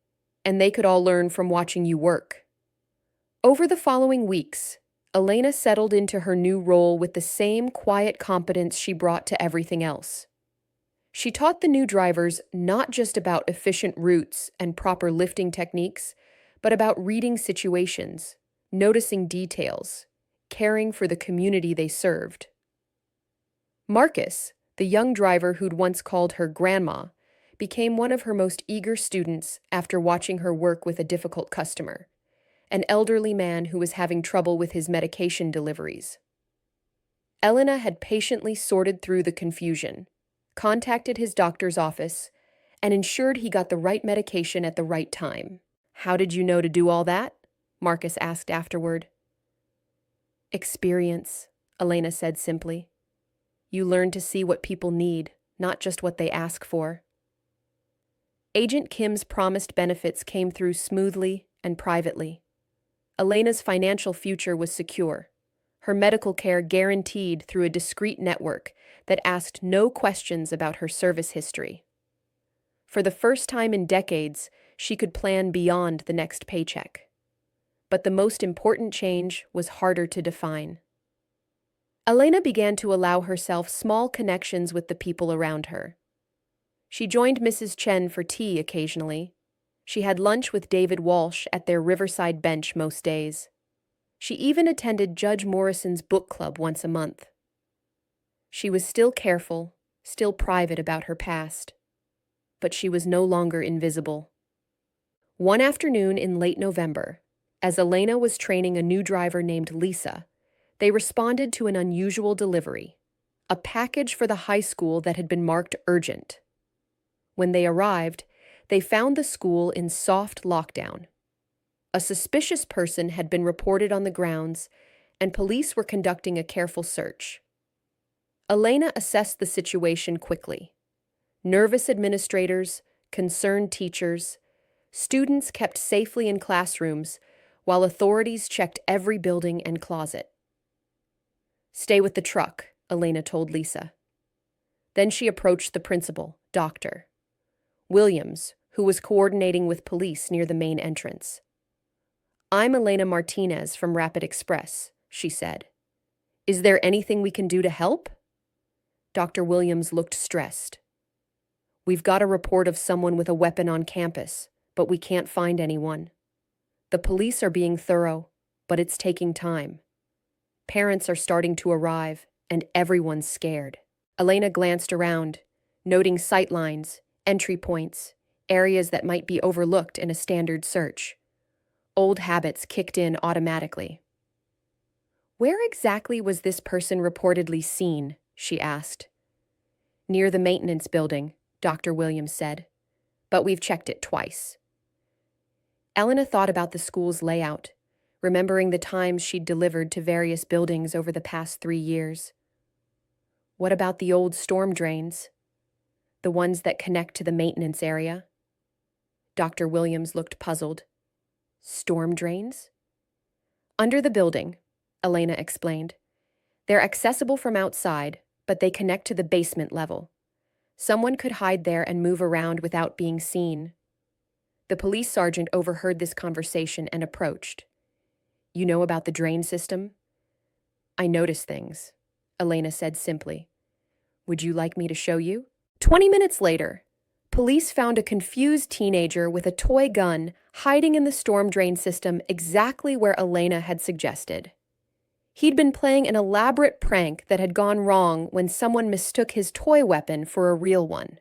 and they could all learn from watching you work." Over the following weeks, Elena settled into her new role with the same quiet competence she brought to everything else. She taught the new drivers not just about efficient routes and proper lifting techniques, but about reading situations, noticing details, caring for the community they served. Marcus, the young driver who'd once called her grandma, became one of her most eager students after watching her work with a difficult customer, an elderly man who was having trouble with his medication deliveries. Elena had patiently sorted through the confusion, contacted his doctor's office, and ensured he got the right medication at the right time. "How did you know to do all that?" Marcus asked afterward. "Experience," Elena said simply. "You learn to see what people need, not just what they ask for." Agent Kim's promised benefits came through smoothly and privately. Elena's financial future was secure, her medical care guaranteed through a discreet network that asked no questions about her service history. For the first time in decades, she could plan beyond the next paycheck. But the most important change was harder to define. Elena began to allow herself small connections with the people around her. She joined Mrs. Chen for tea occasionally. She had lunch with David Walsh at their riverside bench most days. She even attended Judge Morrison's book club once a month. She was still careful, still private about her past. But she was no longer invisible. One afternoon in late November, as Elena was training a new driver named Lisa, they responded to an unusual delivery, a package for the high school that had been marked urgent. When they arrived, they found the school in soft lockdown. A suspicious person had been reported on the grounds, and police were conducting a careful search. Elena assessed the situation quickly. Nervous administrators, concerned teachers, students kept safely in classrooms, while authorities checked every building and closet. "Stay with the truck," Elena told Lisa. Then she approached the principal, Dr. Williams, who was coordinating with police near the main entrance. "I'm Elena Martinez from Rapid Express," she said. "Is there anything we can do to help?" Dr. Williams looked stressed. "We've got a report of someone with a weapon on campus, but we can't find anyone. The police are being thorough, but it's taking time. Parents are starting to arrive, and everyone's scared." Elena glanced around, noting sight lines, entry points, areas that might be overlooked in a standard search. Old habits kicked in automatically. "Where exactly was this person reportedly seen?" she asked. "Near the maintenance building," Dr. Williams said. "But we've checked it twice." Elena thought about the school's layout, remembering the times she'd delivered to various buildings over the past 3 years. What about the old storm drains? The ones that connect to the maintenance area? Dr. Williams looked puzzled. "Storm drains?" "Under the building," Elena explained. "They're accessible from outside, but they connect to the basement level. Someone could hide there and move around without being seen." The police sergeant overheard this conversation and approached. "You know about the drain system?" "I notice things," Elena said simply. "Would you like me to show you?" 20 minutes later, police found a confused teenager with a toy gun hiding in the storm drain system exactly where Elena had suggested. He'd been playing an elaborate prank that had gone wrong when someone mistook his toy weapon for a real one.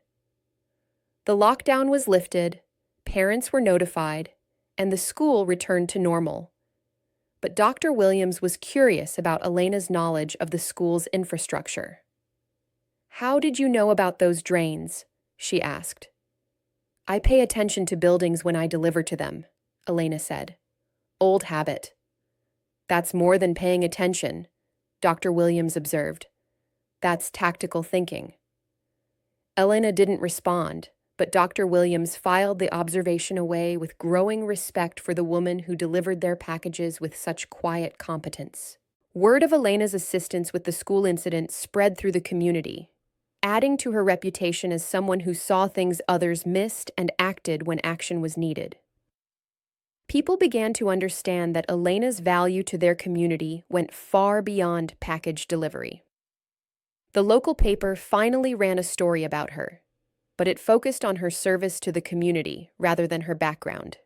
The lockdown was lifted, parents were notified, and the school returned to normal. But Dr. Williams was curious about Elena's knowledge of the school's infrastructure. "How did you know about those drains?" she asked. I pay attention to buildings when I deliver to them, Elena said. Old habit. That's more than paying attention, Dr. Williams observed. That's tactical thinking. Elena didn't respond, but Dr. Williams filed the observation away with growing respect for the woman who delivered their packages with such quiet competence. Word of Elena's assistance with the school incident spread through the community, adding to her reputation as someone who saw things others missed and acted when action was needed. People began to understand that Elena's value to their community went far beyond package delivery. The local paper finally ran a story about her, but it focused on her service to the community rather than her background.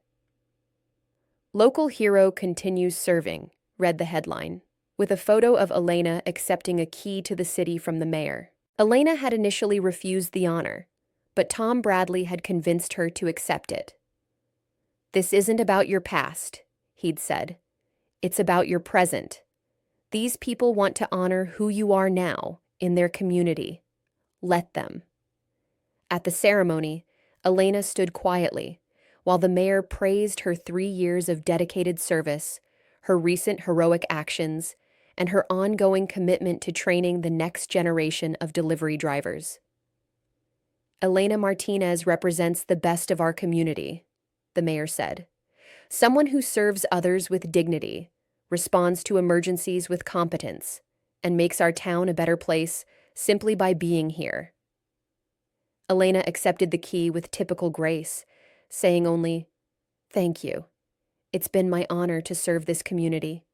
"Local hero continues serving," read the headline, with a photo of Elena accepting a key to the city from the mayor. Elena had initially refused the honor, but Tom Bradley had convinced her to accept it. "This isn't about your past," he'd said. "It's about your present. These people want to honor who you are now in their community. Let them." At the ceremony, Elena stood quietly, while the mayor praised her 3 years of dedicated service, her recent heroic actions, and her ongoing commitment to training the next generation of delivery drivers. "Elena Martinez represents the best of our community," the mayor said. "Someone who serves others with dignity, responds to emergencies with competence, and makes our town a better place simply by being here." Elena accepted the key with typical grace, saying only, "Thank you. It's been my honor to serve this community."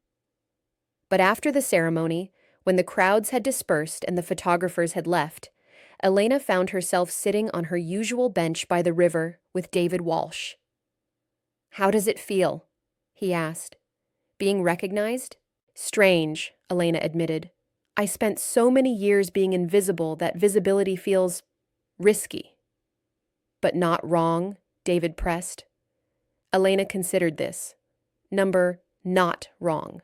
But after the ceremony, when the crowds had dispersed and the photographers had left, Elena found herself sitting on her usual bench by the river with David Walsh. "How does it feel?" he asked. "Being recognized?" "Strange," Elena admitted. "I spent so many years being invisible that visibility feels risky." "But not wrong," David pressed. Elena considered this. Not wrong.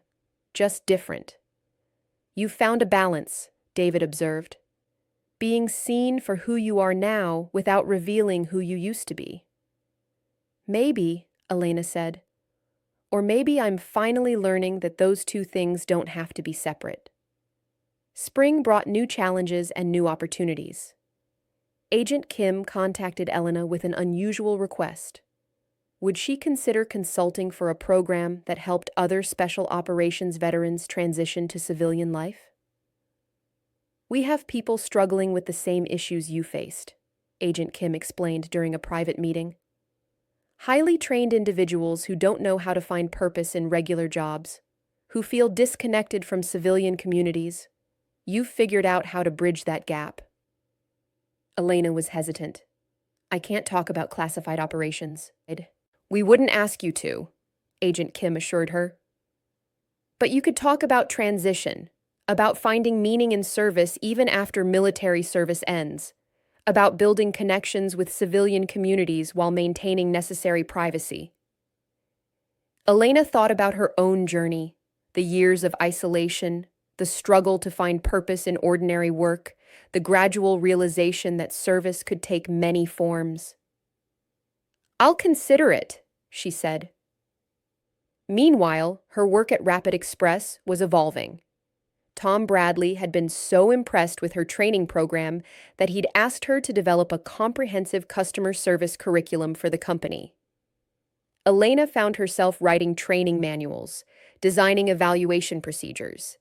Just different. "You found a balance," David observed. "Being seen for who you are now without revealing who you used to be." "Maybe," Elena said. "Or maybe I'm finally learning that those two things don't have to be separate." Spring brought new challenges and new opportunities. Agent Kim contacted Elena with an unusual request. Would she consider consulting for a program that helped other special operations veterans transition to civilian life? "We have people struggling with the same issues you faced," Agent Kim explained during a private meeting. "Highly trained individuals who don't know how to find purpose in regular jobs, who feel disconnected from civilian communities. You've figured out how to bridge that gap." Elena was hesitant. "I can't talk about classified operations." "We wouldn't ask you to," Agent Kim assured her. "But you could talk about transition, about finding meaning in service even after military service ends, about building connections with civilian communities while maintaining necessary privacy." Elena thought about her own journey, the years of isolation, the struggle to find purpose in ordinary work, the gradual realization that service could take many forms. "I'll consider it," she said. Meanwhile, her work at Rapid Express was evolving. Tom Bradley had been so impressed with her training program that he'd asked her to develop a comprehensive customer service curriculum for the company. Elena found herself writing training manuals, designing evaluation procedures,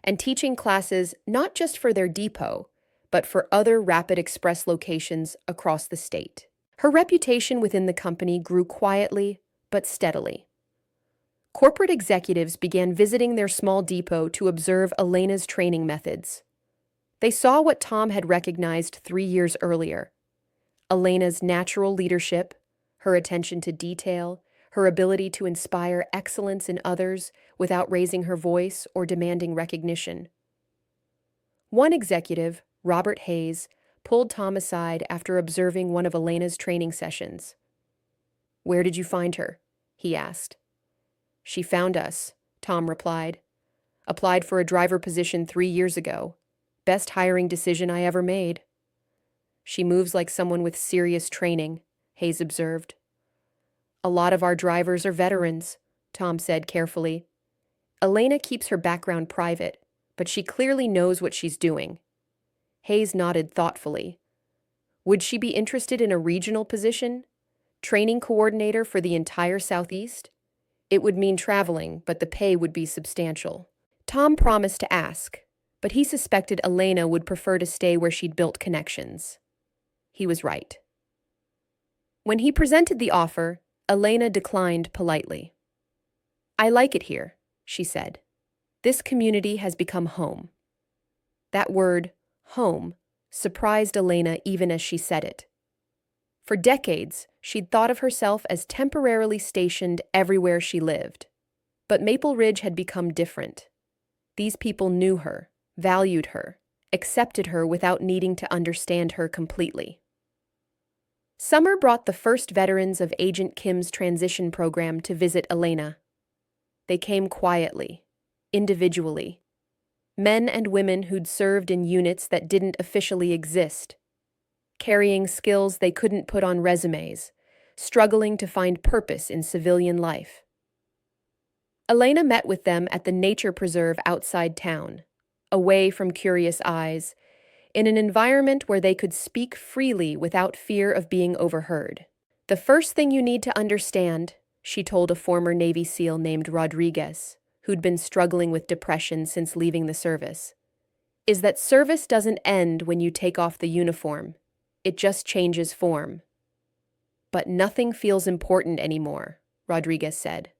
and teaching classes not just for their depot, but for other Rapid Express locations across the state. Her reputation within the company grew quietly but steadily. Corporate executives began visiting their small depot to observe Elena's training methods. They saw what Tom had recognized 3 years earlier: Elena's natural leadership, her attention to detail, her ability to inspire excellence in others without raising her voice or demanding recognition. One executive, Robert Hayes, pulled Tom aside after observing one of Elena's training sessions. "Where did you find her?" he asked. "She found us," Tom replied. "Applied for a driver position 3 years ago. Best hiring decision I ever made. She moves like someone with serious training," Hayes observed. A lot of our drivers are veterans, Tom said carefully. Elena keeps her background private, but she clearly knows what she's doing. Hayes nodded thoughtfully. Would she be interested in a regional position? Training coordinator for the entire Southeast? It would mean traveling, but the pay would be substantial. Tom promised to ask, but he suspected Elena would prefer to stay where she'd built connections. He was right. When he presented the offer, Elena declined politely. I like it here, she said. This community has become home. That word, home, surprised Elena even as she said it. For decades, she'd thought of herself as temporarily stationed everywhere she lived. But Maple Ridge had become different. These people knew her, valued her, accepted her without needing to understand her completely. Summer brought the first veterans of Agent Kim's transition program to visit Elena. They came quietly, individually. Men and women who'd served in units that didn't officially exist, carrying skills they couldn't put on resumes, struggling to find purpose in civilian life. Elena met with them at the nature preserve outside town, away from curious eyes, in an environment where they could speak freely without fear of being overheard. The first thing you need to understand, she told a former Navy SEAL named Rodriguez, who'd been struggling with depression since leaving the service, is that service doesn't end when you take off the uniform. It just changes form. But nothing feels important anymore, Rodriguez said.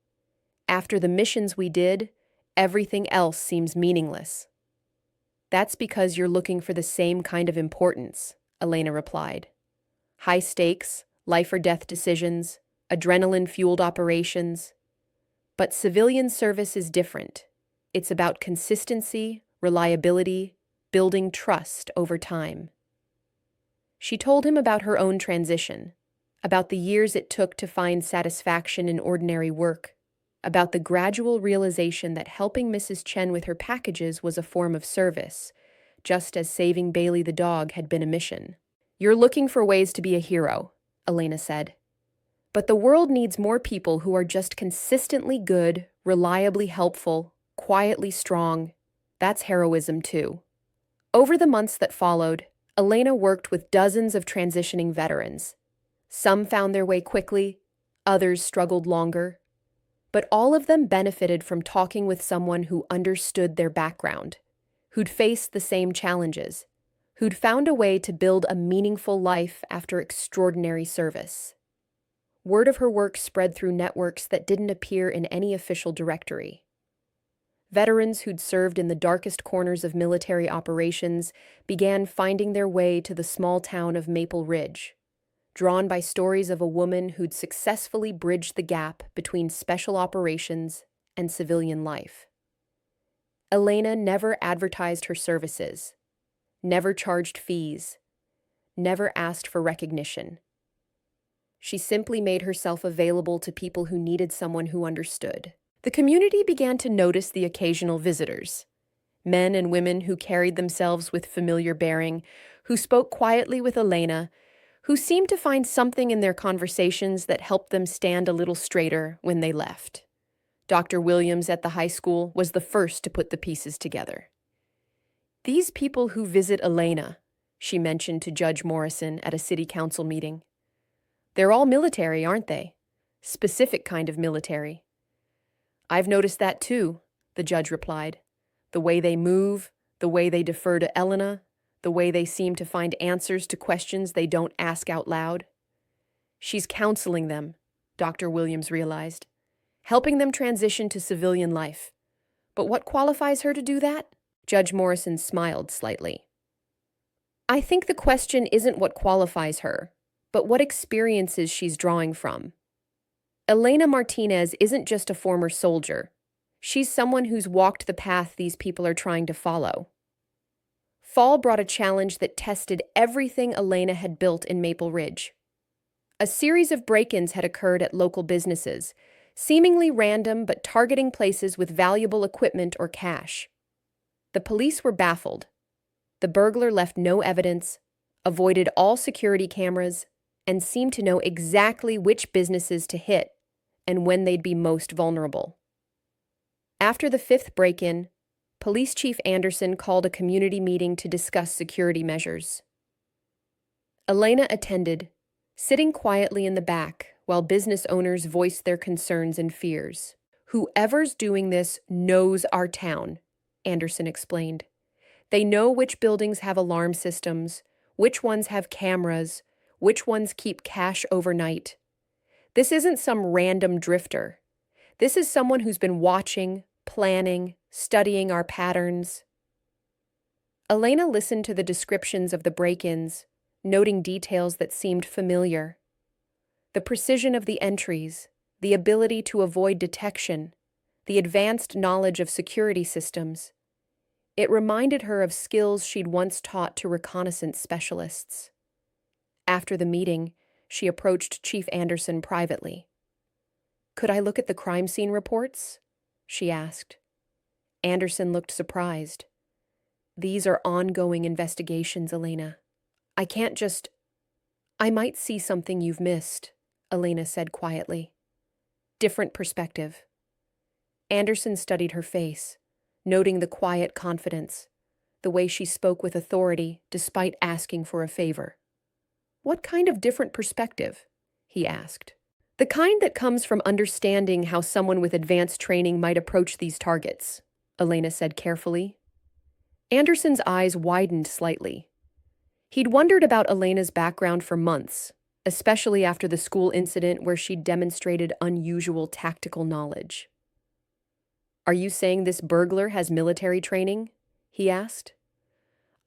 After the missions we did, everything else seems meaningless. That's because you're looking for the same kind of importance, Elena replied. High stakes, life or death decisions, adrenaline-fueled operations. But civilian service is different. It's about consistency, reliability, building trust over time. She told him about her own transition, about the years it took to find satisfaction in ordinary work, about the gradual realization that helping Mrs. Chen with her packages was a form of service, just as saving Bailey the dog had been a mission. You're looking for ways to be a hero, Elena said. But the world needs more people who are just consistently good, reliably helpful, quietly strong. That's heroism too. Over the months that followed, Elena worked with dozens of transitioning veterans. Some found their way quickly, others struggled longer. But all of them benefited from talking with someone who understood their background, who'd faced the same challenges, who'd found a way to build a meaningful life after extraordinary service. Word of her work spread through networks that didn't appear in any official directory. Veterans who'd served in the darkest corners of military operations began finding their way to the small town of Maple Ridge, drawn by stories of a woman who'd successfully bridged the gap between special operations and civilian life. Elena never advertised her services, never charged fees, never asked for recognition. She simply made herself available to people who needed someone who understood. The community began to notice the occasional visitors, men and women who carried themselves with familiar bearing, who spoke quietly with Elena, who seemed to find something in their conversations that helped them stand a little straighter when they left. Dr. Williams at the high school was the first to put the pieces together. These people who visit Elena, she mentioned to Judge Morrison at a city council meeting. They're all military, aren't they? Specific kind of military. I've noticed that too, the judge replied. The way they move, the way they defer to Elena, the way they seem to find answers to questions they don't ask out loud. She's counseling them, Dr. Williams realized, helping them transition to civilian life. But what qualifies her to do that? Judge Morrison smiled slightly. I think the question isn't what qualifies her, but what experiences she's drawing from. Elena Martinez isn't just a former soldier. She's someone who's walked the path these people are trying to follow. Fall brought a challenge that tested everything Elena had built in Maple Ridge. A series of break-ins had occurred at local businesses, seemingly random but targeting places with valuable equipment or cash. The police were baffled. The burglar left no evidence, avoided all security cameras, and seemed to know exactly which businesses to hit and when they'd be most vulnerable. After the fifth break-in, Police Chief Anderson called a community meeting to discuss security measures. Elena attended, sitting quietly in the back while business owners voiced their concerns and fears. "Whoever's doing this knows our town," Anderson explained. "They know which buildings have alarm systems, which ones have cameras, which ones keep cash overnight. This isn't some random drifter. This is someone who's been watching, planning, studying our patterns." Elena listened to the descriptions of the break-ins, noting details that seemed familiar. The precision of the entries, the ability to avoid detection, the advanced knowledge of security systems. It reminded her of skills she'd once taught to reconnaissance specialists. After the meeting, she approached Chief Anderson privately. "Could I look at the crime scene reports?" she asked. Anderson looked surprised. "These are ongoing investigations, Elena. I can't just—" "I might see something you've missed," Elena said quietly. "Different perspective." Anderson studied her face, noting the quiet confidence, the way she spoke with authority despite asking for a favor. "What kind of different perspective?" he asked. "The kind that comes from understanding how someone with advanced training might approach these targets," Elena said carefully. Anderson's eyes widened slightly. He'd wondered about Elena's background for months, especially after the school incident where she'd demonstrated unusual tactical knowledge. "Are you saying this burglar has military training?" he asked.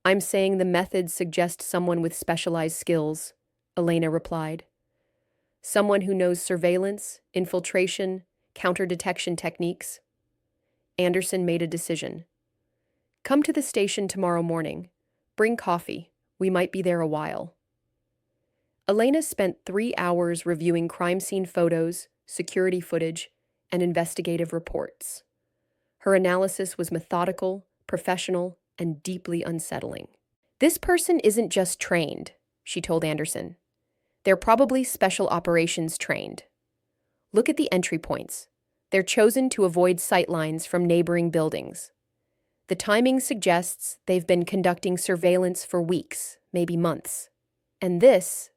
"I'm saying the methods suggest someone with specialized skills," Elena replied. "Someone who knows surveillance, infiltration, counter-detection techniques." Anderson made a decision. "Come to the station tomorrow morning. Bring coffee. We might be there a while." Elena spent 3 hours reviewing crime scene photos, security footage, and investigative reports. Her analysis was methodical, professional, and deeply unsettling. "This person isn't just trained," she told Anderson. "They're probably special operations trained. Look at the entry points. They're chosen to avoid sightlines from neighboring buildings. The timing suggests they've been conducting surveillance for weeks, maybe months. And this,"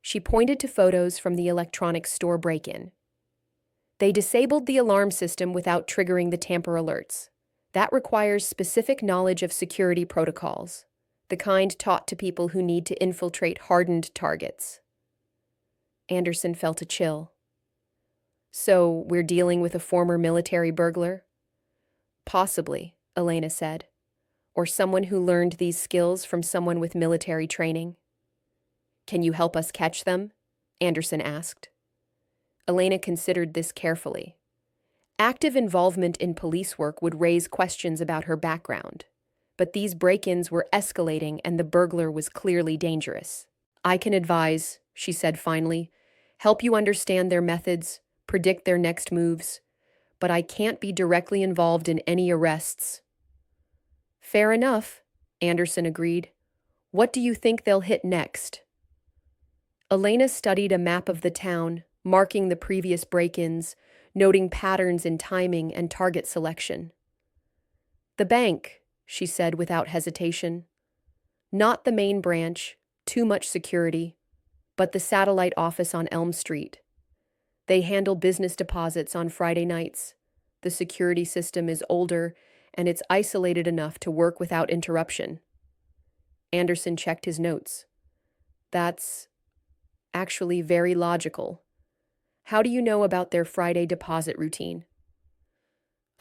she pointed to photos from the electronics store break-in. "They disabled the alarm system without triggering the tamper alerts. That requires specific knowledge of security protocols, the kind taught to people who need to infiltrate hardened targets." Anderson felt a chill. "So we're dealing with a former military burglar?" "Possibly," Elena said. "Or someone who learned these skills from someone with military training." "Can you help us catch them?" Anderson asked. Elena considered this carefully. Active involvement in police work would raise questions about her background, but these break-ins were escalating and the burglar was clearly dangerous. "I can advise," she said finally, "help you understand their methods, predict their next moves, but I can't be directly involved in any arrests." "Fair enough," Anderson agreed. "What do you think they'll hit next?" Elena studied a map of the town, marking the previous break-ins, noting patterns in timing and target selection. "The bank," she said without hesitation. "Not the main branch, too much security, but the satellite office on Elm Street. They handle business deposits on Friday nights. The security system is older, and it's isolated enough to work without interruption." Anderson checked his notes. "That's actually very logical. How do you know about their Friday deposit routine?"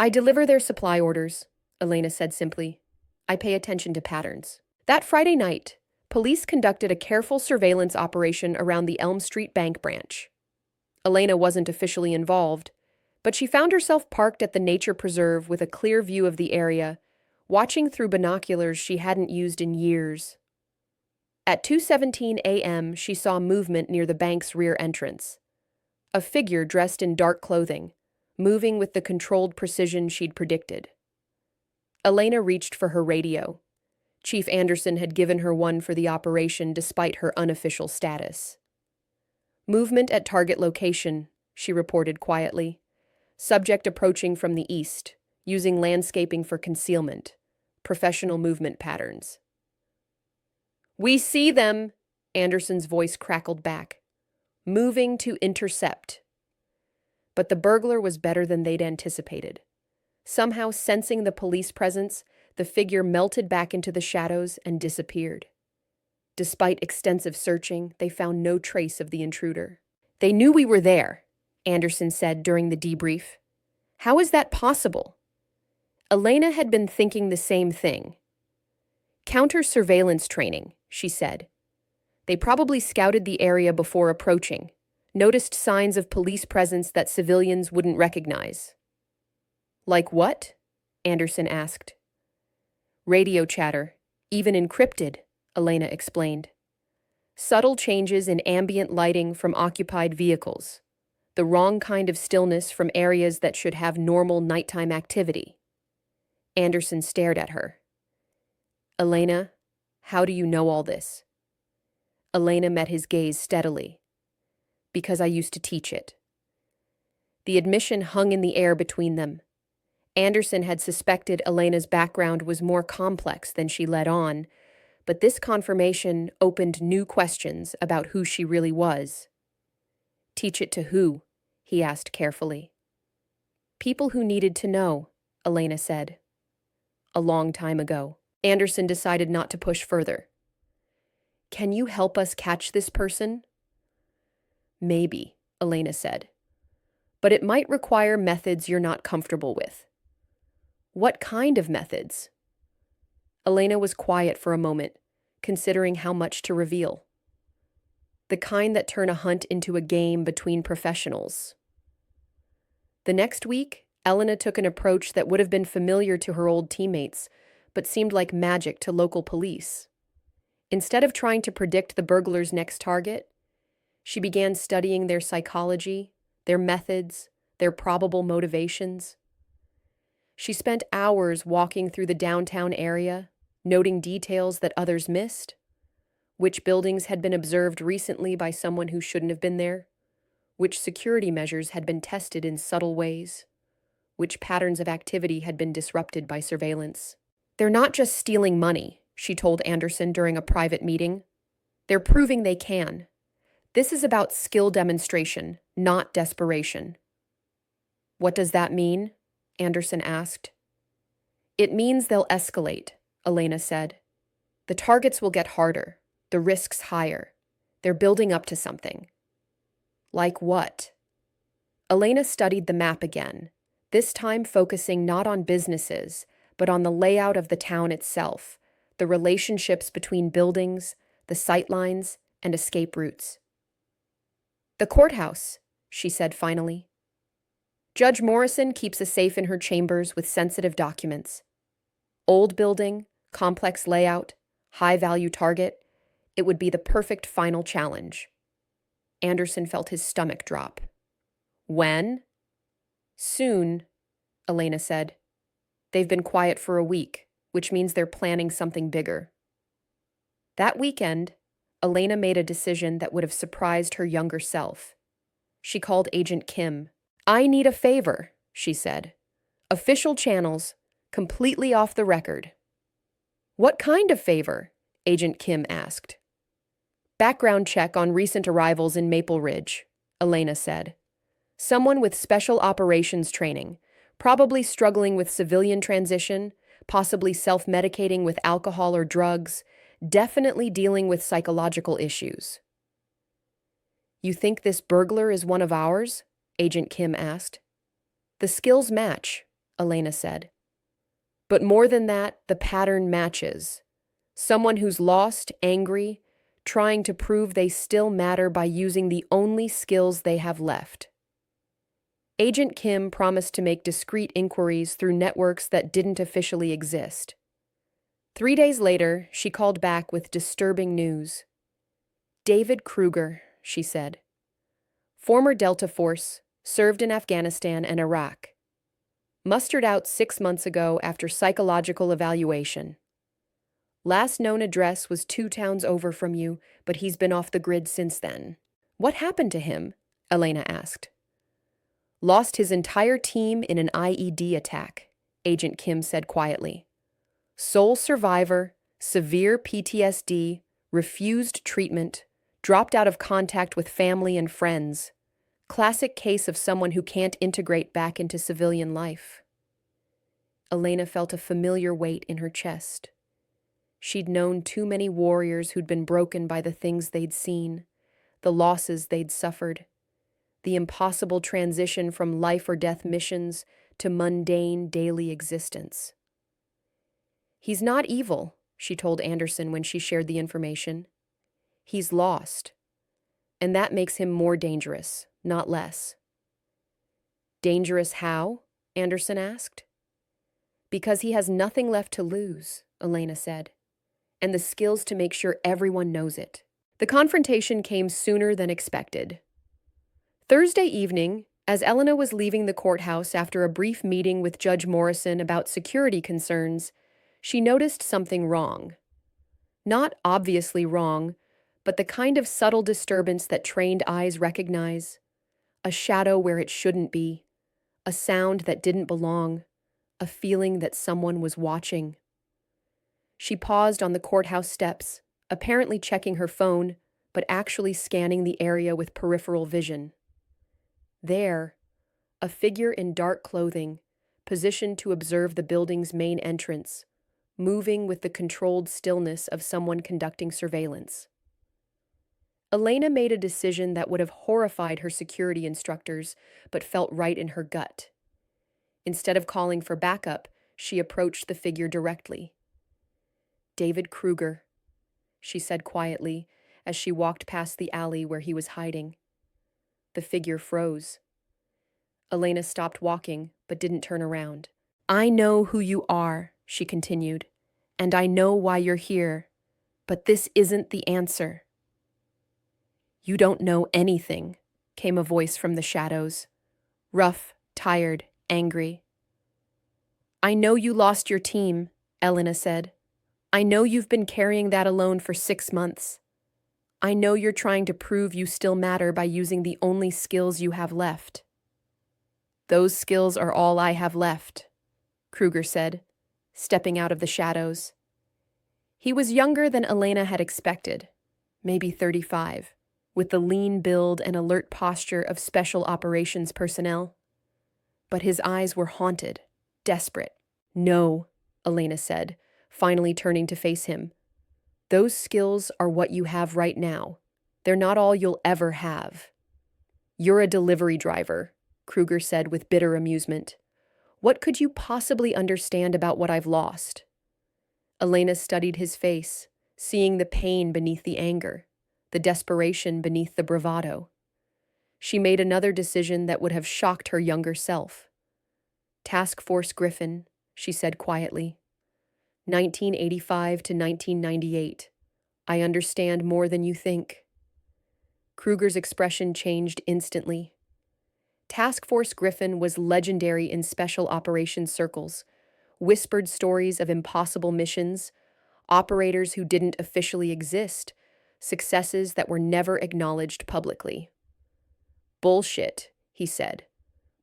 "I deliver their supply orders," Elena said simply. "I pay attention to patterns." That Friday night, police conducted a careful surveillance operation around the Elm Street Bank branch. Elena wasn't officially involved, but she found herself parked at the nature preserve with a clear view of the area, watching through binoculars she hadn't used in years. At 2:17 a.m., she saw movement near the bank's rear entrance. A figure dressed in dark clothing, moving with the controlled precision she'd predicted. Elena reached for her radio. Chief Anderson had given her one for the operation despite her unofficial status. Movement at target location, she reported quietly. Subject approaching from the east, using landscaping for concealment. Professional movement patterns. We see them, Anderson's voice crackled back. Moving to intercept. But the burglar was better than they'd anticipated. Somehow, sensing the police presence, the figure melted back into the shadows and disappeared. Despite extensive searching, they found no trace of the intruder. They knew we were there, Anderson said during the debrief. How is that possible? Elena had been thinking the same thing. Counter-surveillance training, she said. They probably scouted the area before approaching, noticed signs of police presence that civilians wouldn't recognize. Like what? Anderson asked. Radio chatter, even encrypted, Elena explained. Subtle changes in ambient lighting from occupied vehicles. The wrong kind of stillness from areas that should have normal nighttime activity. Anderson stared at her. Elena, how do you know all this? Elena met his gaze steadily. Because I used to teach it. The admission hung in the air between them. Anderson had suspected Elena's background was more complex than she let on, but this confirmation opened new questions about who she really was. Teach it to who? He asked carefully. People who needed to know, Elena said. A long time ago. Anderson decided not to push further. Can you help us catch this person? Maybe, Elena said. But it might require methods you're not comfortable with. What kind of methods? Elena was quiet for a moment, considering how much to reveal. The kind that turn a hunt into a game between professionals. The next week, Elena took an approach that would have been familiar to her old teammates, but seemed like magic to local police. Instead of trying to predict the burglar's next target, she began studying their psychology, their methods, their probable motivations. She spent hours walking through the downtown area, noting details that others missed, which buildings had been observed recently by someone who shouldn't have been there, which security measures had been tested in subtle ways, which patterns of activity had been disrupted by surveillance. They're not just stealing money, she told Anderson during a private meeting. They're proving they can. This is about skill demonstration, not desperation. What does that mean? Anderson asked. It means they'll escalate, Elena said. The targets will get harder, the risks higher. They're building up to something. Like what? Elena studied the map again, this time focusing not on businesses, but on the layout of the town itself, the relationships between buildings, the sightlines, and escape routes. The courthouse, she said finally. Judge Morrison keeps a safe in her chambers with sensitive documents. Old building, complex layout, high-value target. It would be the perfect final challenge. Anderson felt his stomach drop. When? Soon, Elena said. They've been quiet for a week, which means they're planning something bigger. That weekend, Elena made a decision that would have surprised her younger self. She called Agent Kim. I need a favor, she said. Official channels, completely off the record. What kind of favor? Agent Kim asked. Background check on recent arrivals in Maple Ridge, Elena said. Someone with special operations training, probably struggling with civilian transition, possibly self-medicating with alcohol or drugs, definitely dealing with psychological issues. You think this burglar is one of ours? Agent Kim asked. The skills match, Elena said. But more than that, the pattern matches. Someone who's lost, angry, trying to prove they still matter by using the only skills they have left. Agent Kim promised to make discreet inquiries through networks that didn't officially exist. 3 days later, she called back with disturbing news. David Kruger, she said. Former Delta Force, served in Afghanistan and Iraq. Mustered out 6 months ago after psychological evaluation. Last known address was 2 towns over from you, but he's been off the grid since then. What happened to him? Elena asked. Lost his entire team in an IED attack, Agent Kim said quietly. Sole survivor, severe PTSD, refused treatment, dropped out of contact with family and friends. Classic case of someone who can't integrate back into civilian life. Elena felt a familiar weight in her chest. She'd known too many warriors who'd been broken by the things they'd seen, the losses they'd suffered, the impossible transition from life or death missions to mundane daily existence. He's not evil, she told Anderson when she shared the information. He's lost. And that makes him more dangerous, not less. Dangerous how? Anderson asked. Because he has nothing left to lose, Elena said, and the skills to make sure everyone knows it. The confrontation came sooner than expected. Thursday evening, as Elena was leaving the courthouse after a brief meeting with Judge Morrison about security concerns, she noticed something wrong. Not obviously wrong, but the kind of subtle disturbance that trained eyes recognize. A shadow where it shouldn't be, a sound that didn't belong, a feeling that someone was watching. She paused on the courthouse steps, apparently checking her phone, but actually scanning the area with peripheral vision. There, a figure in dark clothing, positioned to observe the building's main entrance, moving with the controlled stillness of someone conducting surveillance. Elena made a decision that would have horrified her security instructors, but felt right in her gut. Instead of calling for backup, she approached the figure directly. David Kruger, she said quietly as she walked past the alley where he was hiding. The figure froze. Elena stopped walking, but didn't turn around. I know who you are, she continued, and I know why you're here, but this isn't the answer. You don't know anything, came a voice from the shadows. Rough, tired, angry. I know you lost your team, Elena said. I know you've been carrying that alone for 6 months. I know you're trying to prove you still matter by using the only skills you have left. Those skills are all I have left, Kruger said, stepping out of the shadows. He was younger than Elena had expected, maybe 35, with the lean build and alert posture of special operations personnel. But his eyes were haunted, desperate. No, Elena said, finally turning to face him. Those skills are what you have right now. They're not all you'll ever have. You're a delivery driver, Kruger said with bitter amusement. What could you possibly understand about what I've lost? Elena studied his face, seeing the pain beneath the anger, the desperation beneath the bravado. She made another decision that would have shocked her younger self. Task Force Griffin, she said quietly. 1985 to 1998. I understand more than you think. Kruger's expression changed instantly. Task Force Griffin was legendary in special operations circles, whispered stories of impossible missions, operators who didn't officially exist, successes that were never acknowledged publicly. Bullshit, he said,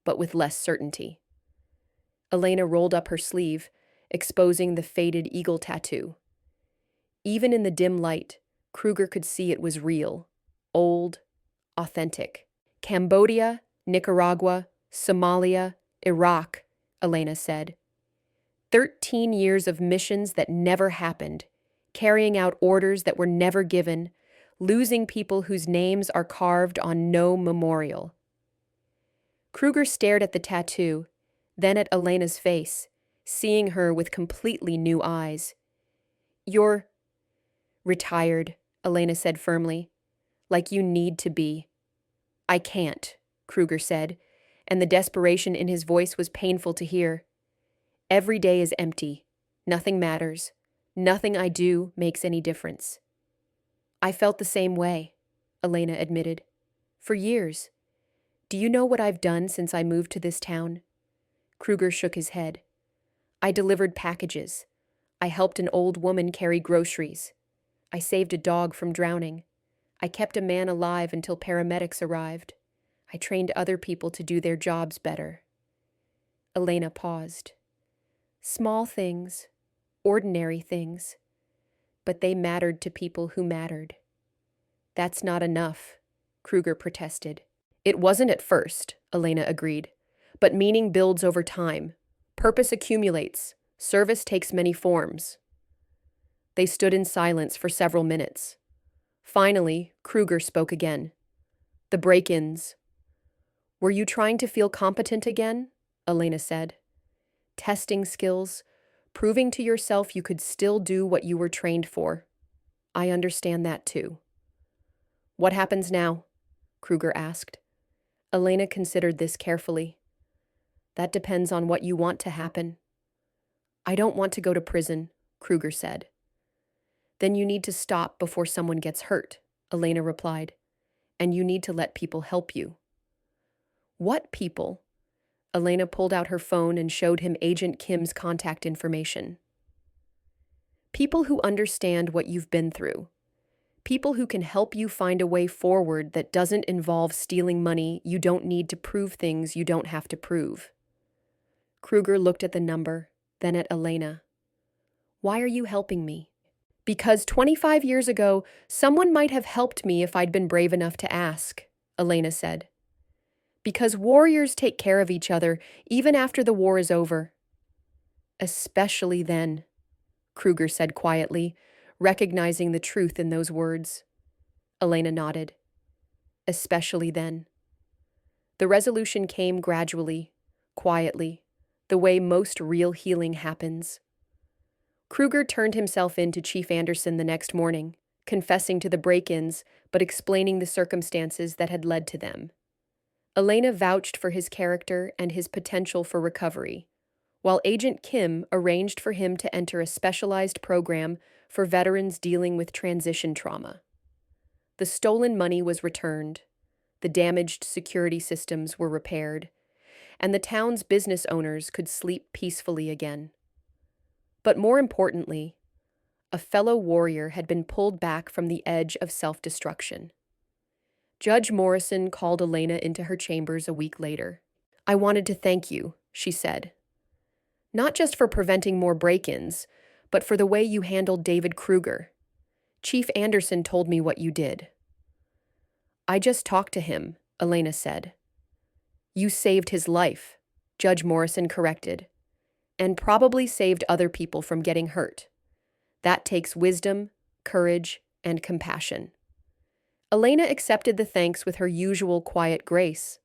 but with less certainty. Elena rolled up her sleeve, exposing the faded eagle tattoo. Even in the dim light, Kruger could see it was real, old, authentic. Cambodia, Nicaragua, Somalia, Iraq, Elena said. 13 years of missions that never happened, carrying out orders that were never given, losing people whose names are carved on no memorial. Kruger stared at the tattoo, then at Elena's face, seeing her with completely new eyes. You're retired, Elena said firmly. Like you need to be. I can't, Kruger said, and the desperation in his voice was painful to hear. Every day is empty. Nothing matters. Nothing I do makes any difference. I felt the same way, Elena admitted. For years. Do you know what I've done since I moved to this town? Kruger shook his head. I delivered packages. I helped an old woman carry groceries. I saved a dog from drowning. I kept a man alive until paramedics arrived. I trained other people to do their jobs better." Elena paused. Small things, ordinary things, but they mattered to people who mattered. "That's not enough," Kruger protested. "It wasn't at first," Elena agreed. "But meaning builds over time. Purpose accumulates. Service takes many forms." They stood in silence for several minutes. Finally, Kruger spoke again. "The break-ins. Were you trying to feel competent again?" Elena said. "Testing skills, proving to yourself you could still do what you were trained for. I understand that too." "What happens now?" Kruger asked. Elena considered this carefully. "That depends on what you want to happen." "I don't want to go to prison," Kruger said. "Then you need to stop before someone gets hurt," Elena replied. "And you need to let people help you." "What people?" Elena pulled out her phone and showed him Agent Kim's contact information. "People who understand what you've been through. People who can help you find a way forward that doesn't involve stealing money you don't need to prove things you don't have to prove." Kruger looked at the number, then at Elena. "Why are you helping me?" "Because 25 years ago, someone might have helped me if I'd been brave enough to ask," Elena said. "Because warriors take care of each other even after the war is over." "Especially then," Kruger said quietly, recognizing the truth in those words. Elena nodded. "Especially then." The resolution came gradually, quietly, the way most real healing happens. Kruger turned himself in to Chief Anderson the next morning, confessing to the break-ins, but explaining the circumstances that had led to them. Elena vouched for his character and his potential for recovery, while Agent Kim arranged for him to enter a specialized program for veterans dealing with transition trauma. The stolen money was returned, the damaged security systems were repaired, and the town's business owners could sleep peacefully again. But more importantly, a fellow warrior had been pulled back from the edge of self-destruction. Judge Morrison called Elena into her chambers a week later. "I wanted to thank you," she said. "Not just for preventing more break-ins, but for the way you handled David Kruger. Chief Anderson told me what you did." "I just talked to him," Elena said. "You saved his life," Judge Morrison corrected, "and probably saved other people from getting hurt. That takes wisdom, courage, and compassion." Elena accepted the thanks with her usual quiet grace,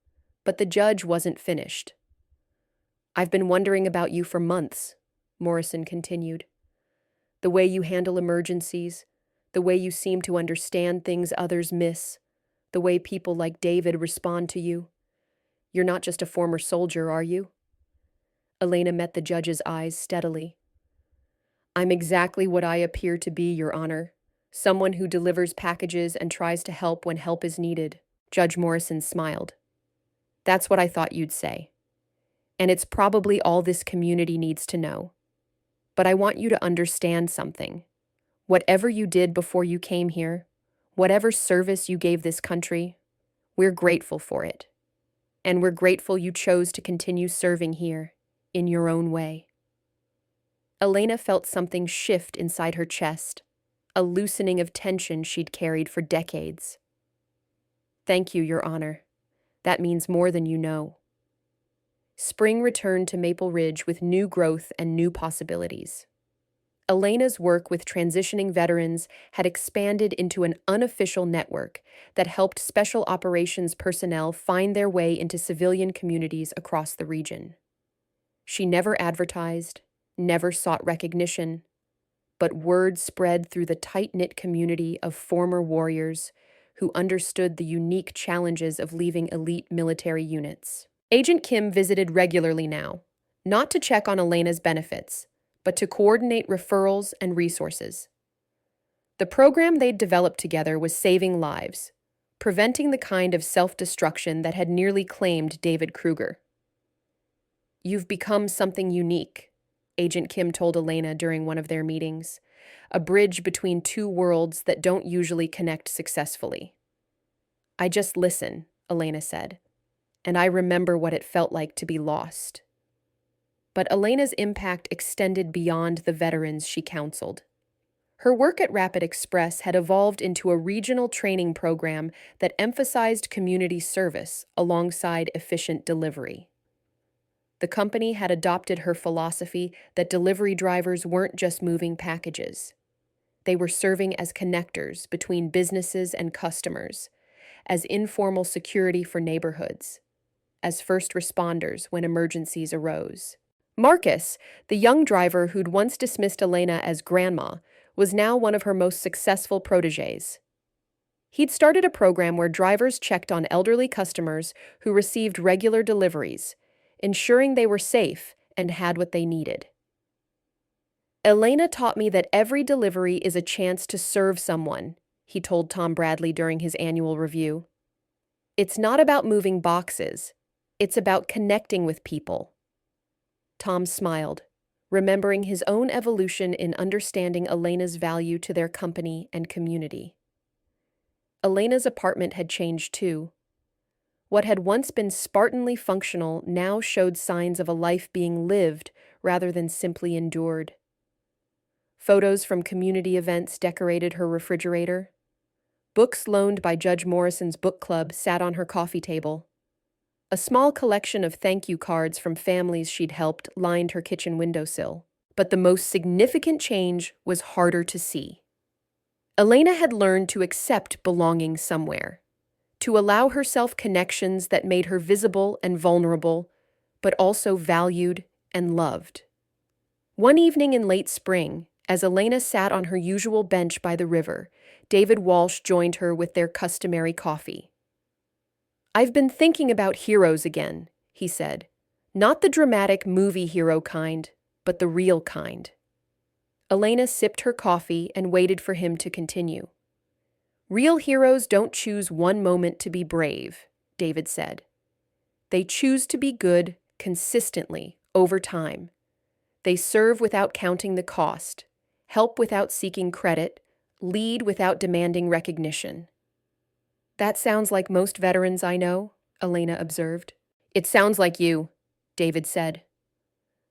but the judge wasn't finished. "I've been wondering about you for months," Morrison continued. "The way you handle emergencies, the way you seem to understand things others miss, the way people like David respond to you. You're not just a former soldier, are you?" Elena met the judge's eyes steadily. "I'm exactly what I appear to be, Your Honor. Someone who delivers packages and tries to help when help is needed." Judge Morrison smiled. "That's what I thought you'd say. And it's probably all this community needs to know. But I want you to understand something. Whatever you did before you came here, whatever service you gave this country, we're grateful for it. And we're grateful you chose to continue serving here, in your own way." Elena felt something shift inside her chest, a loosening of tension she'd carried for decades. "Thank you, Your Honor. That means more than you know." Spring returned to Maple Ridge with new growth and new possibilities. Elena's work with transitioning veterans had expanded into an unofficial network that helped special operations personnel find their way into civilian communities across the region. She never advertised, never sought recognition, but word spread through the tight-knit community of former warriors who understood the unique challenges of leaving elite military units. Agent Kim visited regularly now, not to check on Elena's benefits, but to coordinate referrals and resources. The program they'd developed together was saving lives, preventing the kind of self-destruction that had nearly claimed David Kruger. "You've become something unique," Agent Kim told Elena during one of their meetings. a bridge between two worlds that don't usually connect successfully. "I just listen," Elena said, "and I remember what it felt like to be lost." But Elena's impact extended beyond the veterans she counseled. Her work at Rapid Express had evolved into a regional training program that emphasized community service alongside efficient delivery. The company had adopted her philosophy that delivery drivers weren't just moving packages. They were serving as connectors between businesses and customers, as informal security for neighborhoods, as first responders when emergencies arose. Marcus, the young driver who'd once dismissed Elena as grandma, was now one of her most successful protégés. He'd started a program where drivers checked on elderly customers who received regular deliveries, ensuring they were safe and had what they needed. "Elena taught me that every delivery is a chance to serve someone," he told Tom Bradley during his annual review. "It's not about moving boxes. It's about connecting with people." Tom smiled, remembering his own evolution in understanding Elena's value to their company and community. Elena's apartment had changed too. What had once been Spartanly functional now showed signs of a life being lived rather than simply endured. Photos from community events decorated her refrigerator. Books loaned by Judge Morrison's book club sat on her coffee table. A small collection of thank you cards from families she'd helped lined her kitchen windowsill. But the most significant change was harder to see. Elena had learned to accept belonging somewhere, to allow herself connections that made her visible and vulnerable, but also valued and loved. One evening in late spring, as Elena sat on her usual bench by the river, David Walsh joined her with their customary coffee. "I've been thinking about heroes again," he said. "Not the dramatic movie hero kind, but the real kind." Elena sipped her coffee and waited for him to continue. "Real heroes don't choose one moment to be brave," David said. "They choose to be good consistently over time. They serve without counting the cost, help without seeking credit, lead without demanding recognition." "That sounds like most veterans I know," Elena observed. "It sounds like you," David said.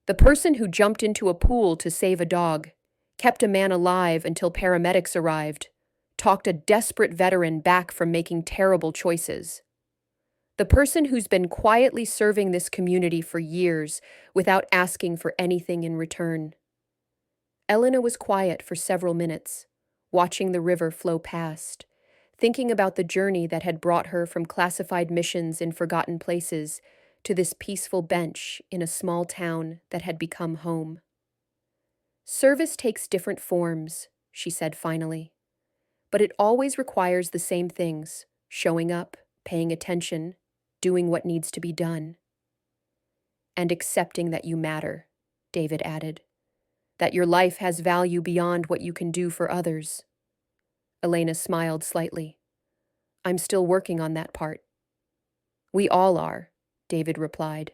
"The person who jumped into a pool to save a dog, kept a man alive until paramedics arrived, talked a desperate veteran back from making terrible choices. The person who's been quietly serving this community for years without asking for anything in return." Elena was quiet for several minutes, watching the river flow past, thinking about the journey that had brought her from classified missions in forgotten places to this peaceful bench in a small town that had become home. "Service takes different forms," she said finally, "but it always requires the same things: showing up, paying attention, doing what needs to be done. And accepting that you matter," David added, "that your life has value beyond what you can do for others." Elena smiled slightly. "I'm still working on that part." "We all are," David replied.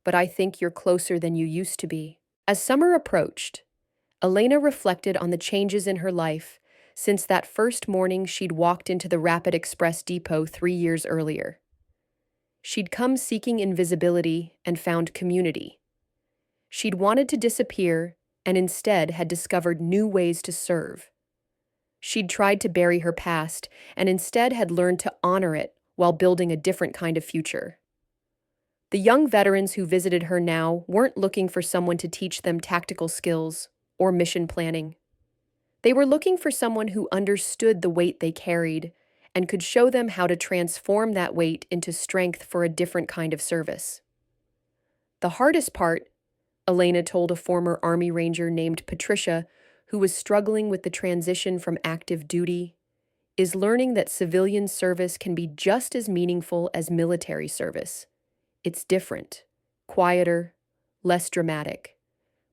"But I think you're closer than you used to be." As summer approached, Elena reflected on the changes in her life since that first morning she'd walked into the Rapid Express depot 3 years earlier. She'd come seeking invisibility and found community. She'd wanted to disappear and instead had discovered new ways to serve. She'd tried to bury her past and instead had learned to honor it while building a different kind of future. The young veterans who visited her now weren't looking for someone to teach them tactical skills or mission planning. They were looking for someone who understood the weight they carried and could show them how to transform that weight into strength for a different kind of service. The hardest part, Elena told a former Army Ranger named Patricia, who was struggling with the transition from active duty, is learning that civilian service can be just as meaningful as military service. It's different, quieter, less dramatic,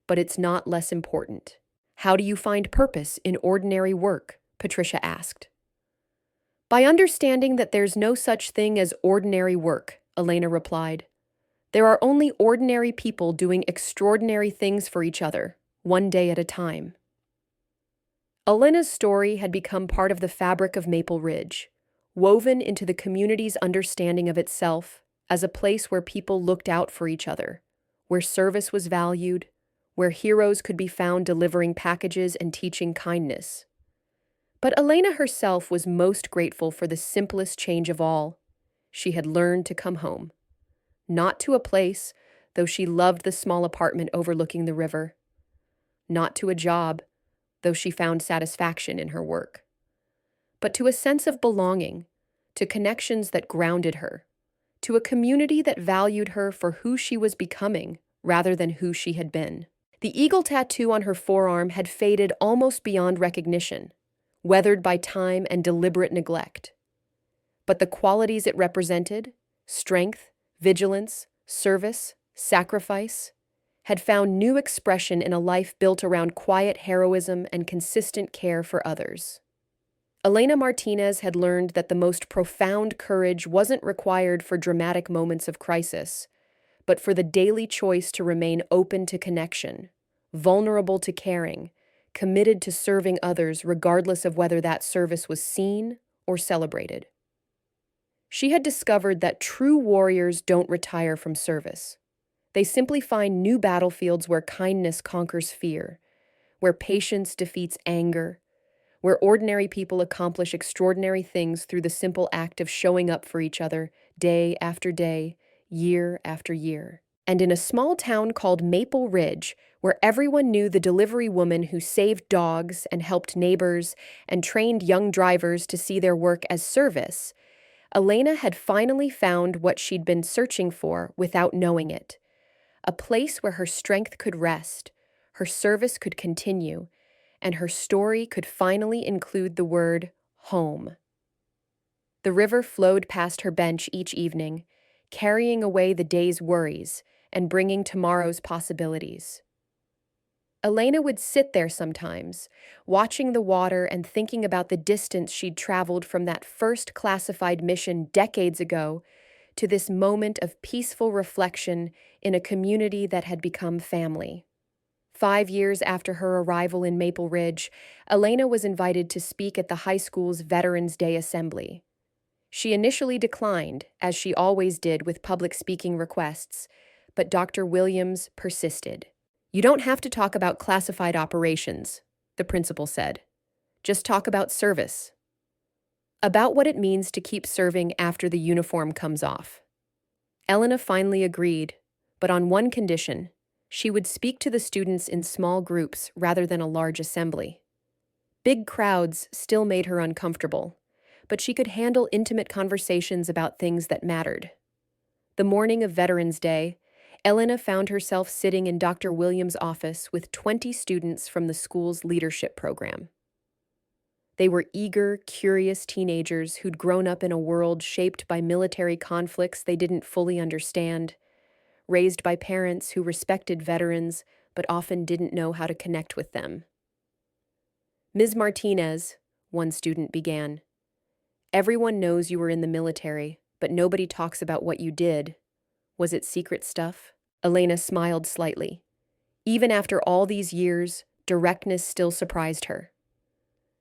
but it's not less important. "How do you find purpose in ordinary work?" Patricia asked. "By understanding that there's no such thing as ordinary work," Elena replied. "There are only ordinary people doing extraordinary things for each other, one day at a time." Elena's story had become part of the fabric of Maple Ridge, woven into the community's understanding of itself as a place where people looked out for each other, where service was valued, where heroes could be found delivering packages and teaching kindness. But Elena herself was most grateful for the simplest change of all. She had learned to come home. Not to a place, though she loved the small apartment overlooking the river. Not to a job, though she found satisfaction in her work. But to a sense of belonging, to connections that grounded her, to a community that valued her for who she was becoming rather than who she had been. The eagle tattoo on her forearm had faded almost beyond recognition, weathered by time and deliberate neglect. But the qualities it represented, strength, vigilance, service, sacrifice, had found new expression in a life built around quiet heroism and consistent care for others. Elena Martinez had learned that the most profound courage wasn't required for dramatic moments of crisis, but for the daily choice to remain open to connection, vulnerable to caring, committed to serving others regardless of whether that service was seen or celebrated. She had discovered that true warriors don't retire from service. They simply find new battlefields where kindness conquers fear, where patience defeats anger, where ordinary people accomplish extraordinary things through the simple act of showing up for each other day after day, year after year. And in a small town called Maple Ridge, where everyone knew the delivery woman who saved dogs and helped neighbors and trained young drivers to see their work as service, Elena had finally found what she'd been searching for without knowing it. A place where her strength could rest, her service could continue, and her story could finally include the word home. The river flowed past her bench each evening, carrying away the day's worries and bringing tomorrow's possibilities. Elena would sit there sometimes, watching the water and thinking about the distance she'd traveled from that first classified mission decades ago to this moment of peaceful reflection in a community that had become family. 5 years after her arrival in Maple Ridge, Elena was invited to speak at the high school's Veterans Day Assembly. She initially declined, as she always did with public speaking requests, but Dr. Williams persisted. "You don't have to talk about classified operations," the principal said. "Just talk about service. About what it means to keep serving after the uniform comes off." Elena finally agreed, but on one condition: she would speak to the students in small groups rather than a large assembly. Big crowds still made her uncomfortable, but she could handle intimate conversations about things that mattered. The morning of Veterans Day, Elena found herself sitting in Dr. Williams' office with 20 students from the school's leadership program. They were eager, curious teenagers who'd grown up in a world shaped by military conflicts they didn't fully understand, raised by parents who respected veterans but often didn't know how to connect with them. "Ms. Martinez," one student began, "everyone knows you were in the military, but nobody talks about what you did. Was it secret stuff?" Elena smiled slightly. Even after all these years, directness still surprised her.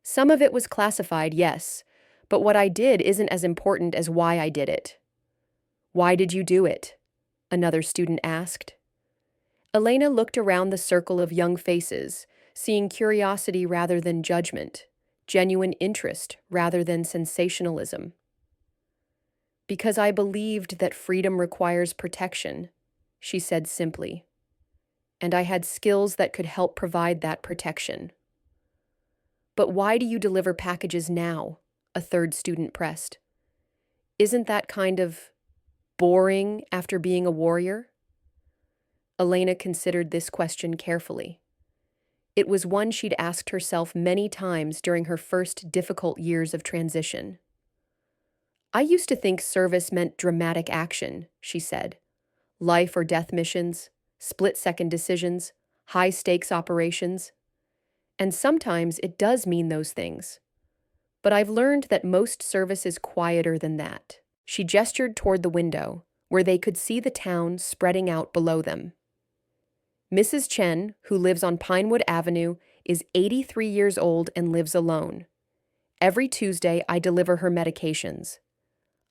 "Some of it was classified, yes, but what I did isn't as important as why I did it." "Why did you do it?" another student asked. Elena looked around the circle of young faces, seeing curiosity rather than judgment, genuine interest rather than sensationalism. "Because I believed that freedom requires protection," she said simply. "And I had skills that could help provide that protection." "But why do you deliver packages now?" a third student pressed. "Isn't that kind of boring after being a warrior?" Elena considered this question carefully. It was one she'd asked herself many times during her first difficult years of transition. "I used to think service meant dramatic action," she said. "Life or death missions, split-second decisions, high-stakes operations. And sometimes it does mean those things. But I've learned that most service is quieter than that." She gestured toward the window, where they could see the town spreading out below them. "Mrs. Chen, who lives on Pinewood Avenue, is 83 years old and lives alone. Every Tuesday, I deliver her medications.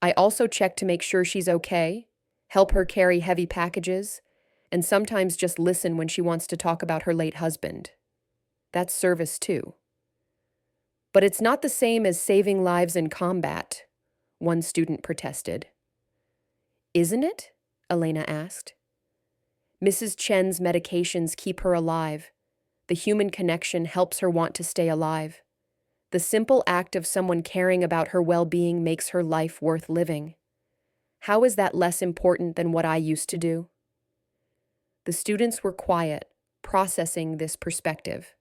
I also check to make sure she's okay, help her carry heavy packages, and sometimes just listen when she wants to talk about her late husband. That's service too. But it's not the same as saving lives in combat, one student protested. Isn't it? Elena asked. Mrs. Chen's medications keep her alive. The human connection helps her want to stay alive. The simple act of someone caring about her well-being makes her life worth living. How is that less important than what I used to do? The students were quiet, processing this perspective.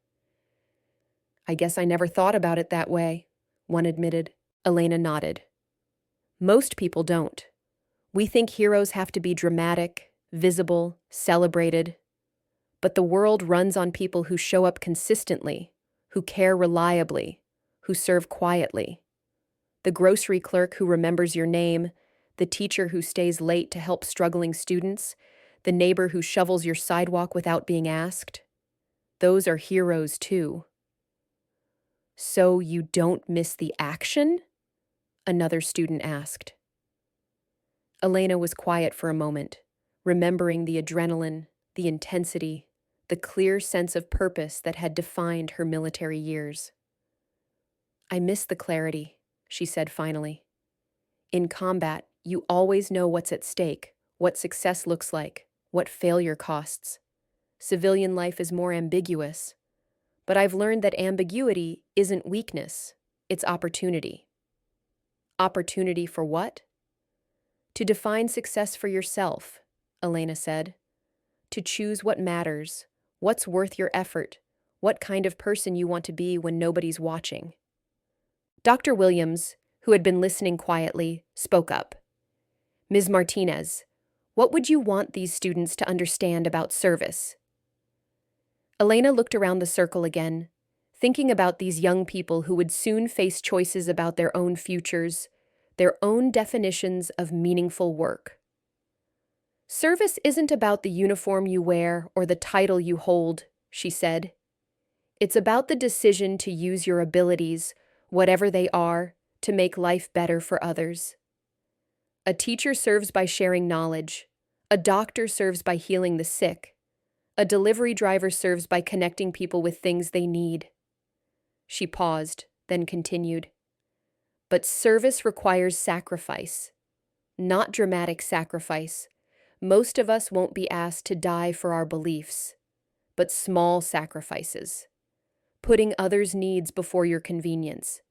I guess I never thought about it that way, one admitted. Elena nodded. Most people don't. We think heroes have to be dramatic, visible, celebrated. But the world runs on people who show up consistently, who care reliably, who serve quietly. The grocery clerk who remembers your name, the teacher who stays late to help struggling students, the neighbor who shovels your sidewalk without being asked. Those are heroes too. So you don't miss the action? Another student asked. Elena was quiet for a moment, remembering the adrenaline, the intensity, the clear sense of purpose that had defined her military years. I miss the clarity, she said finally. In combat, you always know what's at stake, what success looks like, what failure costs. Civilian life is more ambiguous. But I've learned that ambiguity isn't weakness, it's opportunity. Opportunity for what? To define success for yourself, Elena said. To choose what matters, what's worth your effort, what kind of person you want to be when nobody's watching. Dr. Williams, who had been listening quietly, spoke up. Ms. Martinez, what would you want these students to understand about service? Elena looked around the circle again, thinking about these young people who would soon face choices about their own futures, their own definitions of meaningful work. Service isn't about the uniform you wear or the title you hold, she said. It's about the decision to use your abilities, whatever they are, to make life better for others. A teacher serves by sharing knowledge. A doctor serves by healing the sick. A delivery driver serves by connecting people with things they need. She paused, then continued. But service requires sacrifice. Not dramatic sacrifice. Most of us won't be asked to die for our beliefs, but small sacrifices. Putting others' needs before your convenience.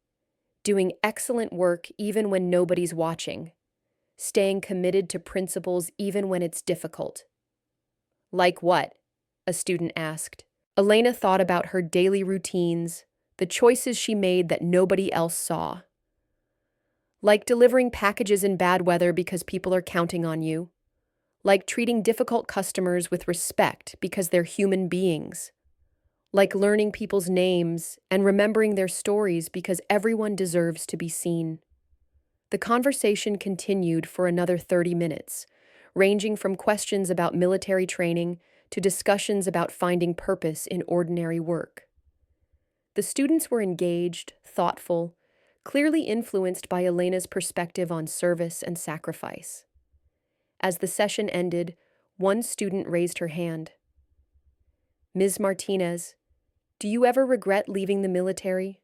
Doing excellent work even when nobody's watching. Staying committed to principles even when it's difficult. Like what? A student asked. Elena thought about her daily routines, the choices she made that nobody else saw. Like delivering packages in bad weather because people are counting on you. Like treating difficult customers with respect because they're human beings. Like learning people's names and remembering their stories because everyone deserves to be seen. The conversation continued for another 30 minutes, ranging from questions about military training to discussions about finding purpose in ordinary work. The students were engaged, thoughtful, clearly influenced by Elena's perspective on service and sacrifice. As the session ended, one student raised her hand. Ms. Martinez, do you ever regret leaving the military?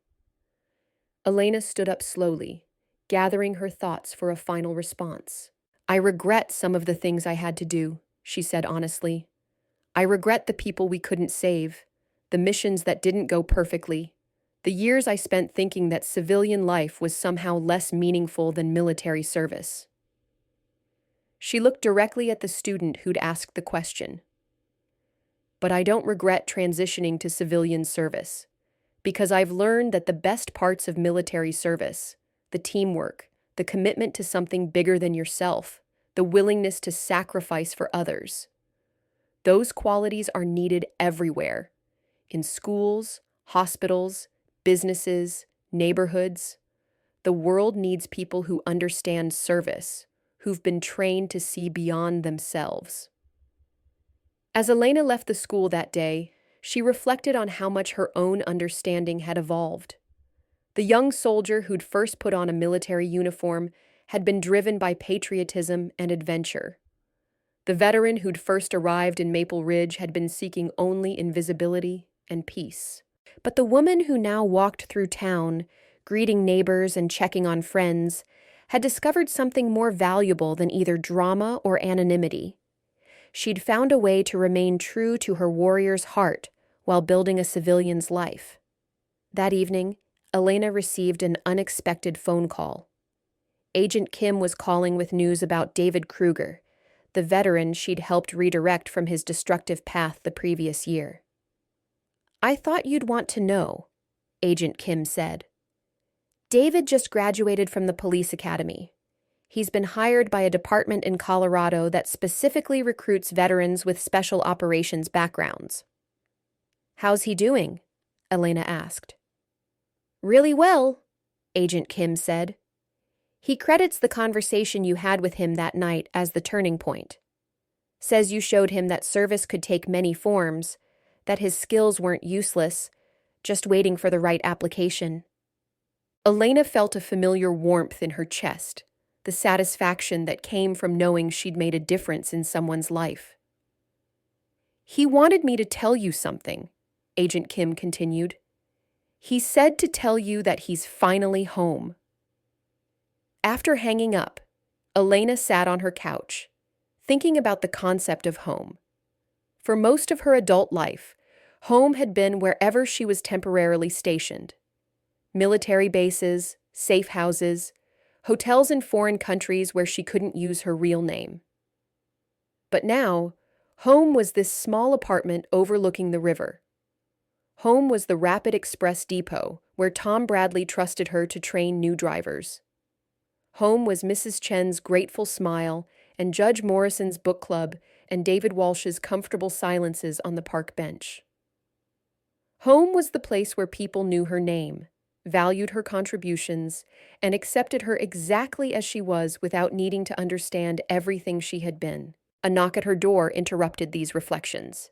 Elena stood up slowly, gathering her thoughts for a final response. I regret some of the things I had to do, she said honestly. I regret the people we couldn't save, the missions that didn't go perfectly, the years I spent thinking that civilian life was somehow less meaningful than military service. She looked directly at the student who'd asked the question. But I don't regret transitioning to civilian service, because I've learned that the best parts of military service, the teamwork, the commitment to something bigger than yourself, the willingness to sacrifice for others, those qualities are needed everywhere, in schools, hospitals, businesses, neighborhoods. The world needs people who understand service, who've been trained to see beyond themselves. As Elena left the school that day, She reflected on how much her own understanding had evolved. The young soldier who'd first put on a military uniform had been driven by patriotism and adventure. The veteran who'd first arrived in Maple Ridge had been seeking only invisibility and peace. But the woman who now walked through town, greeting neighbors and checking on friends, had discovered something more valuable than either drama or anonymity. She'd found a way to remain true to her warrior's heart while building a civilian's life. That evening, Elena received an unexpected phone call. Agent Kim was calling with news about David Kruger, the veteran she'd helped redirect from his destructive path the previous year. "I thought you'd want to know," Agent Kim said. "David just graduated from the police academy. He's been hired by a department in Colorado that specifically recruits veterans with special operations backgrounds." "How's he doing?" Elena asked. "Really well," Agent Kim said. "He credits the conversation you had with him that night as the turning point. Says you showed him that service could take many forms, that his skills weren't useless, just waiting for the right application." Elena felt a familiar warmth in her chest, the satisfaction that came from knowing she'd made a difference in someone's life. "He wanted me to tell you something," Agent Kim continued. "He said to tell you that he's finally home." After hanging up, Elena sat on her couch, thinking about the concept of home. For most of her adult life, home had been wherever she was temporarily stationed. Military bases, safe houses, hotels in foreign countries where she couldn't use her real name. But now, home was this small apartment overlooking the river. Home was the Rapid Express depot where Tom Bradley trusted her to train new drivers. Home was Mrs. Chen's grateful smile and Judge Morrison's book club and David Walsh's comfortable silences on the park bench. Home was the place where people knew her name, valued her contributions, and accepted her exactly as she was without needing to understand everything she had been. A knock at her door interrupted these reflections.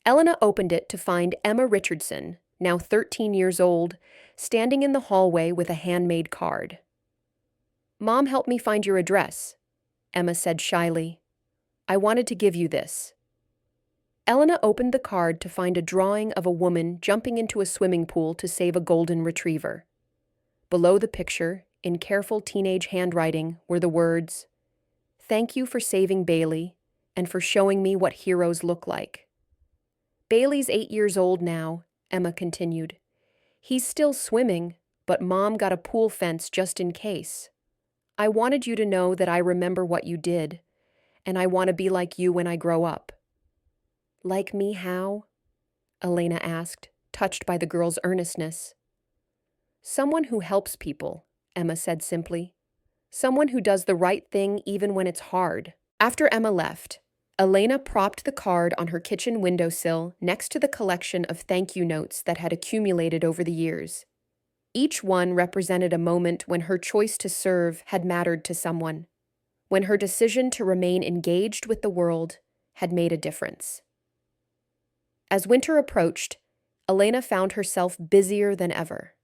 Elena opened it to find Emma Richardson, now 13 years old, standing in the hallway with a handmade card. "Mom helped me find your address," Emma said shyly. "I wanted to give you this." Elena opened the card to find a drawing of a woman jumping into a swimming pool to save a golden retriever. Below the picture, in careful teenage handwriting, were the words, "Thank you for saving Bailey and for showing me what heroes look like." "Bailey's 8 years old now," Emma continued. "He's still swimming, but Mom got a pool fence just in case. I wanted you to know that I remember what you did, and I want to be like you when I grow up." "Like me how?" Elena asked, touched by the girl's earnestness. "Someone who helps people," Emma said simply. "Someone who does the right thing even when it's hard." After Emma left, Elena propped the card on her kitchen windowsill next to the collection of thank you notes that had accumulated over the years. Each one represented a moment when her choice to serve had mattered to someone, when her decision to remain engaged with the world had made a difference. As winter approached, Elena found herself busier than ever.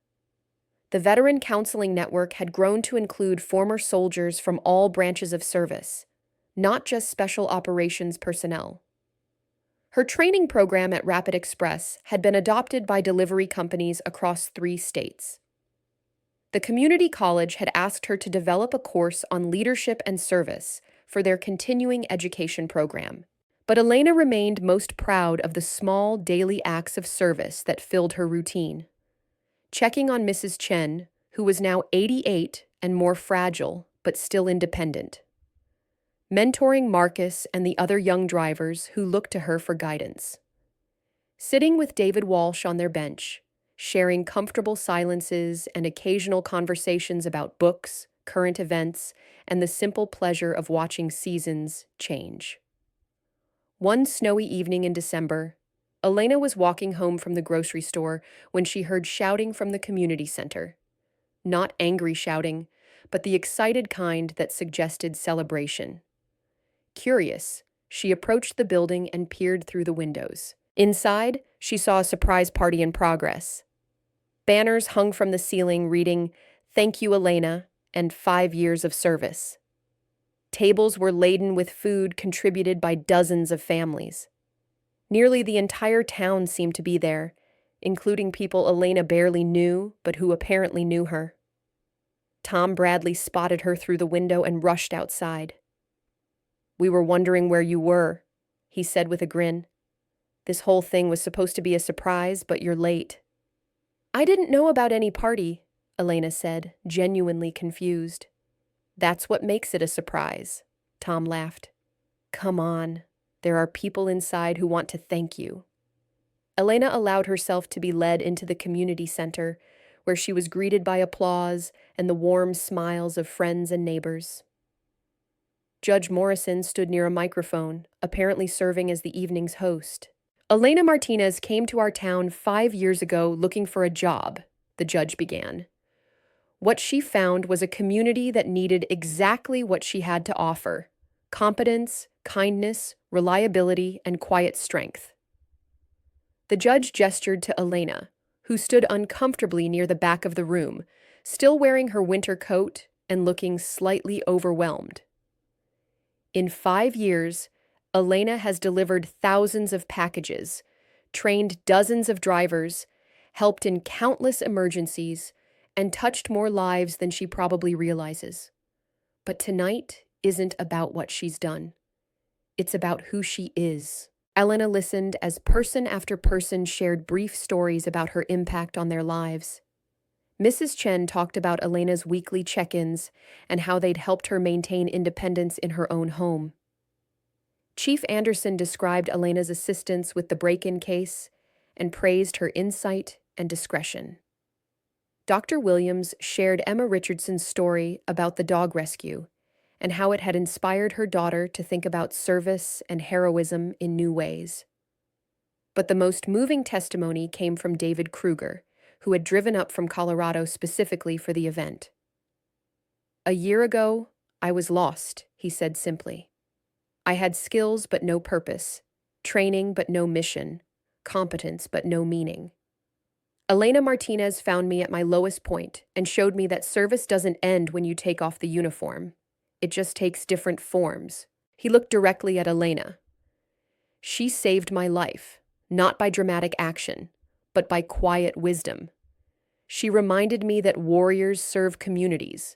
The Veteran Counseling Network had grown to include former soldiers from all branches of service, not just special operations personnel. Her training program at Rapid Express had been adopted by delivery companies across 3 states. The community college had asked her to develop a course on leadership and service for their continuing education program. But Elena remained most proud of the small daily acts of service that filled her routine. Checking on Mrs. Chen, who was now 88 and more fragile, but still independent. Mentoring Marcus and the other young drivers who looked to her for guidance. Sitting with David Walsh on their bench, sharing comfortable silences and occasional conversations about books, current events, and the simple pleasure of watching seasons change. One snowy evening in December, Elena was walking home from the grocery store when she heard shouting from the community center. Not angry shouting, but the excited kind that suggested celebration. Curious, she approached the building and peered through the windows. Inside, she saw a surprise party in progress. Banners hung from the ceiling reading, "Thank you, Elena," and 5 years of service. Tables were laden with food contributed by dozens of families. Nearly the entire town seemed to be there, including people Elena barely knew, but who apparently knew her. Tom Bradley spotted her through the window and rushed outside. "We were wondering where you were," he said with a grin. "This whole thing was supposed to be a surprise, but you're late." "I didn't know about any party," Elena said, genuinely confused. "That's what makes it a surprise," Tom laughed. "Come on, there are people inside who want to thank you." Elena allowed herself to be led into the community center, where she was greeted by applause and the warm smiles of friends and neighbors. Judge Morrison stood near a microphone, apparently serving as the evening's host. "Elena Martinez came to our town 5 years ago looking for a job," the judge began. "What she found was a community that needed exactly what she had to offer: competence, kindness, reliability, and quiet strength." The judge gestured to Elena, who stood uncomfortably near the back of the room, still wearing her winter coat and looking slightly overwhelmed. "In 5 years, Elena has delivered thousands of packages, trained dozens of drivers, helped in countless emergencies, and touched more lives than she probably realizes. But tonight isn't about what she's done. It's about who she is." Elena listened as person after person shared brief stories about her impact on their lives. Mrs. Chen talked about Elena's weekly check-ins and how they'd helped her maintain independence in her own home. Chief Anderson described Elena's assistance with the break-in case and praised her insight and discretion. Dr. Williams shared Emma Richardson's story about the dog rescue and how it had inspired her daughter to think about service and heroism in new ways. But the most moving testimony came from David Kruger, who had driven up from Colorado specifically for the event. "A year ago, I was lost," he said simply. "I had skills but no purpose, training but no mission, competence but no meaning. Elena Martinez found me at my lowest point and showed me that service doesn't end when you take off the uniform. It just takes different forms." He looked directly at Elena. "She saved my life, not by dramatic action, but by quiet wisdom. She reminded me that warriors serve communities,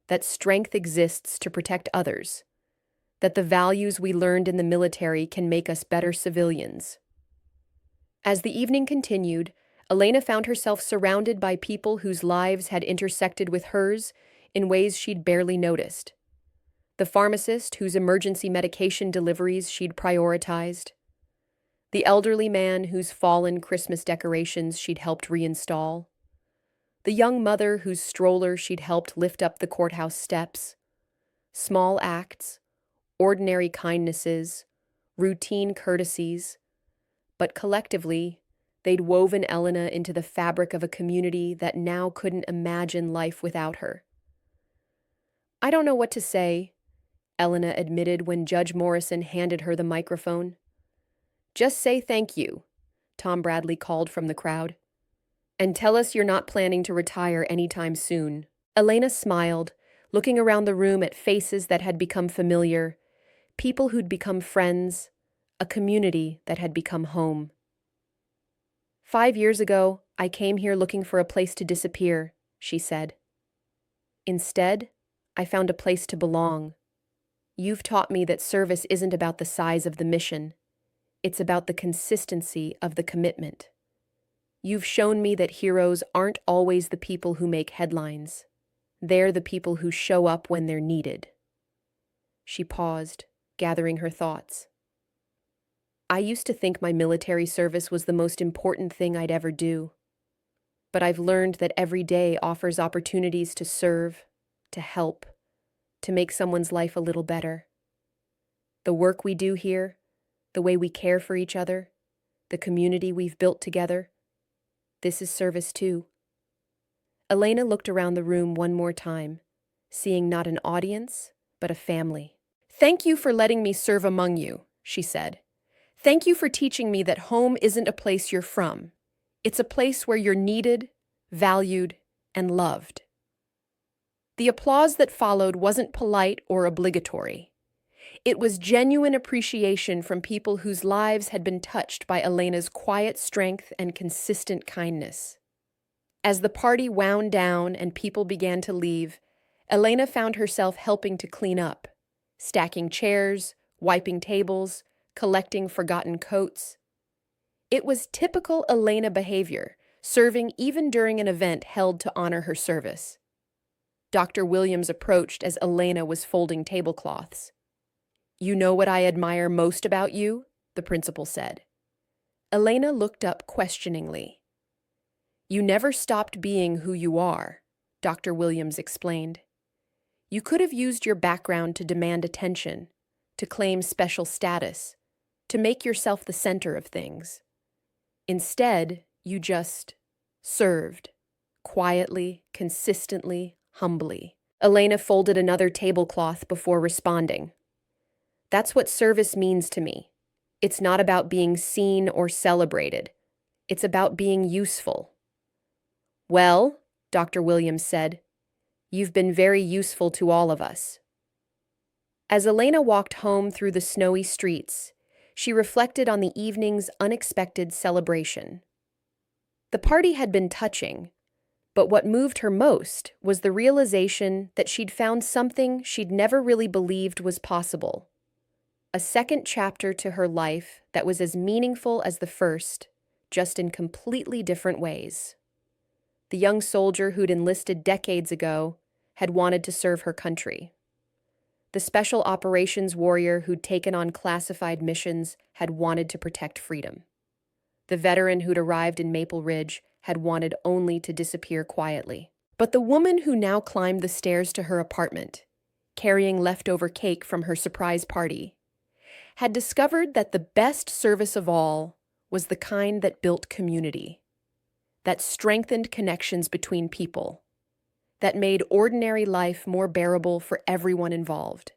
that strength exists to protect others, that the values we learned in the military can make us better civilians." As the evening continued, Elena found herself surrounded by people whose lives had intersected with hers in ways she'd barely noticed. The pharmacist whose emergency medication deliveries she'd prioritized. The elderly man whose fallen Christmas decorations she'd helped reinstall. The young mother whose stroller she'd helped lift up the courthouse steps. Small acts, ordinary kindnesses, routine courtesies, but collectively, they'd woven Elena into the fabric of a community that now couldn't imagine life without her. "I don't know what to say," Elena admitted when Judge Morrison handed her the microphone. "Just say thank you," Tom Bradley called from the crowd. "And tell us you're not planning to retire anytime soon." Elena smiled, looking around the room at faces that had become familiar, people who'd become friends, a community that had become home. "5 years ago, I came here looking for a place to disappear," she said. "Instead, I found a place to belong. You've taught me that service isn't about the size of the mission. It's about the consistency of the commitment. You've shown me that heroes aren't always the people who make headlines. They're the people who show up when they're needed." She paused, gathering her thoughts. "I used to think my military service was the most important thing I'd ever do. But I've learned that every day offers opportunities to serve, to help, to make someone's life a little better. The work we do here, the way we care for each other, the community we've built together, this is service too." Elena looked around the room one more time, seeing not an audience, but a family. "Thank you for letting me serve among you," she said. Thank you for teaching me that home isn't a place you're from. It's a place where you're needed, valued, and loved. The applause that followed wasn't polite or obligatory. It was genuine appreciation from people whose lives had been touched by Elena's quiet strength and consistent kindness. As the party wound down and people began to leave, Elena found herself helping to clean up, stacking chairs, wiping tables, collecting forgotten coats. It was typical Elena behavior, serving even during an event held to honor her service. Dr. Williams approached as Elena was folding tablecloths. "You know what I admire most about you?" the principal said. Elena looked up questioningly. "You never stopped being who you are," Dr. Williams explained. "You could have used your background to demand attention, to claim special status, to make yourself the center of things. Instead, you just served, quietly, consistently, humbly." Elena folded another tablecloth before responding. "That's what service means to me. It's not about being seen or celebrated. It's about being useful." "Well," Dr. Williams said, "you've been very useful to all of us." As Elena walked home through the snowy streets, she reflected on the evening's unexpected celebration. The party had been touching, but what moved her most was the realization that she'd found something she'd never really believed was possible. A second chapter to her life that was as meaningful as the first, just in completely different ways. The young soldier who'd enlisted decades ago had wanted to serve her country. The special operations warrior who'd taken on classified missions had wanted to protect freedom. The veteran who'd arrived in Maple Ridge had wanted only to disappear quietly. But the woman who now climbed the stairs to her apartment, carrying leftover cake from her surprise party, had discovered that the best service of all was the kind that built community, that strengthened connections between people, that made ordinary life more bearable for everyone involved.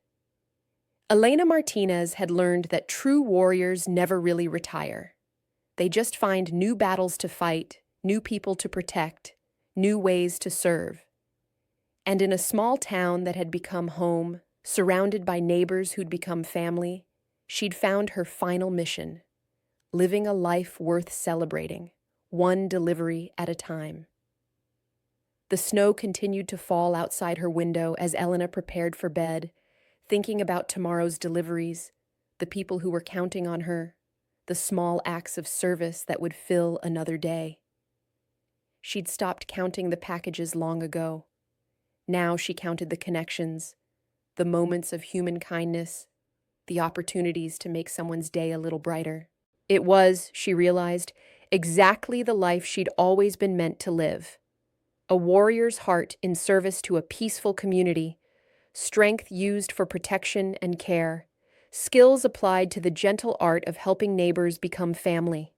Elena Martinez had learned that true warriors never really retire. They just find new battles to fight, new people to protect, new ways to serve. And in a small town that had become home, surrounded by neighbors who'd become family, she'd found her final mission, living a life worth celebrating, one delivery at a time. The snow continued to fall outside her window as Elena prepared for bed, thinking about tomorrow's deliveries, the people who were counting on her, the small acts of service that would fill another day. She'd stopped counting the packages long ago. Now she counted the connections, the moments of human kindness, the opportunities to make someone's day a little brighter. It was, she realized, exactly the life she'd always been meant to live. A warrior's heart in service to a peaceful community, strength used for protection and care, skills applied to the gentle art of helping neighbors become family.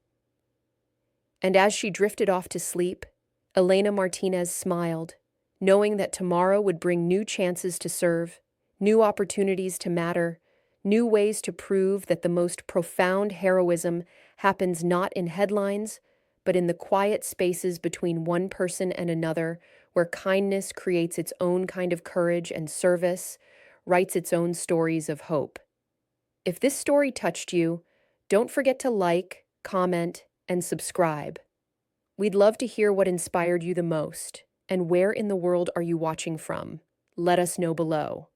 And as she drifted off to sleep, Elena Martinez smiled, knowing that tomorrow would bring new chances to serve, new opportunities to matter, new ways to prove that the most profound heroism happens not in headlines, but in the quiet spaces between one person and another, where kindness creates its own kind of courage and service, writes its own stories of hope. If this story touched you, don't forget to like, comment, and subscribe. We'd love to hear what inspired you the most, and where in the world are you watching from? Let us know below.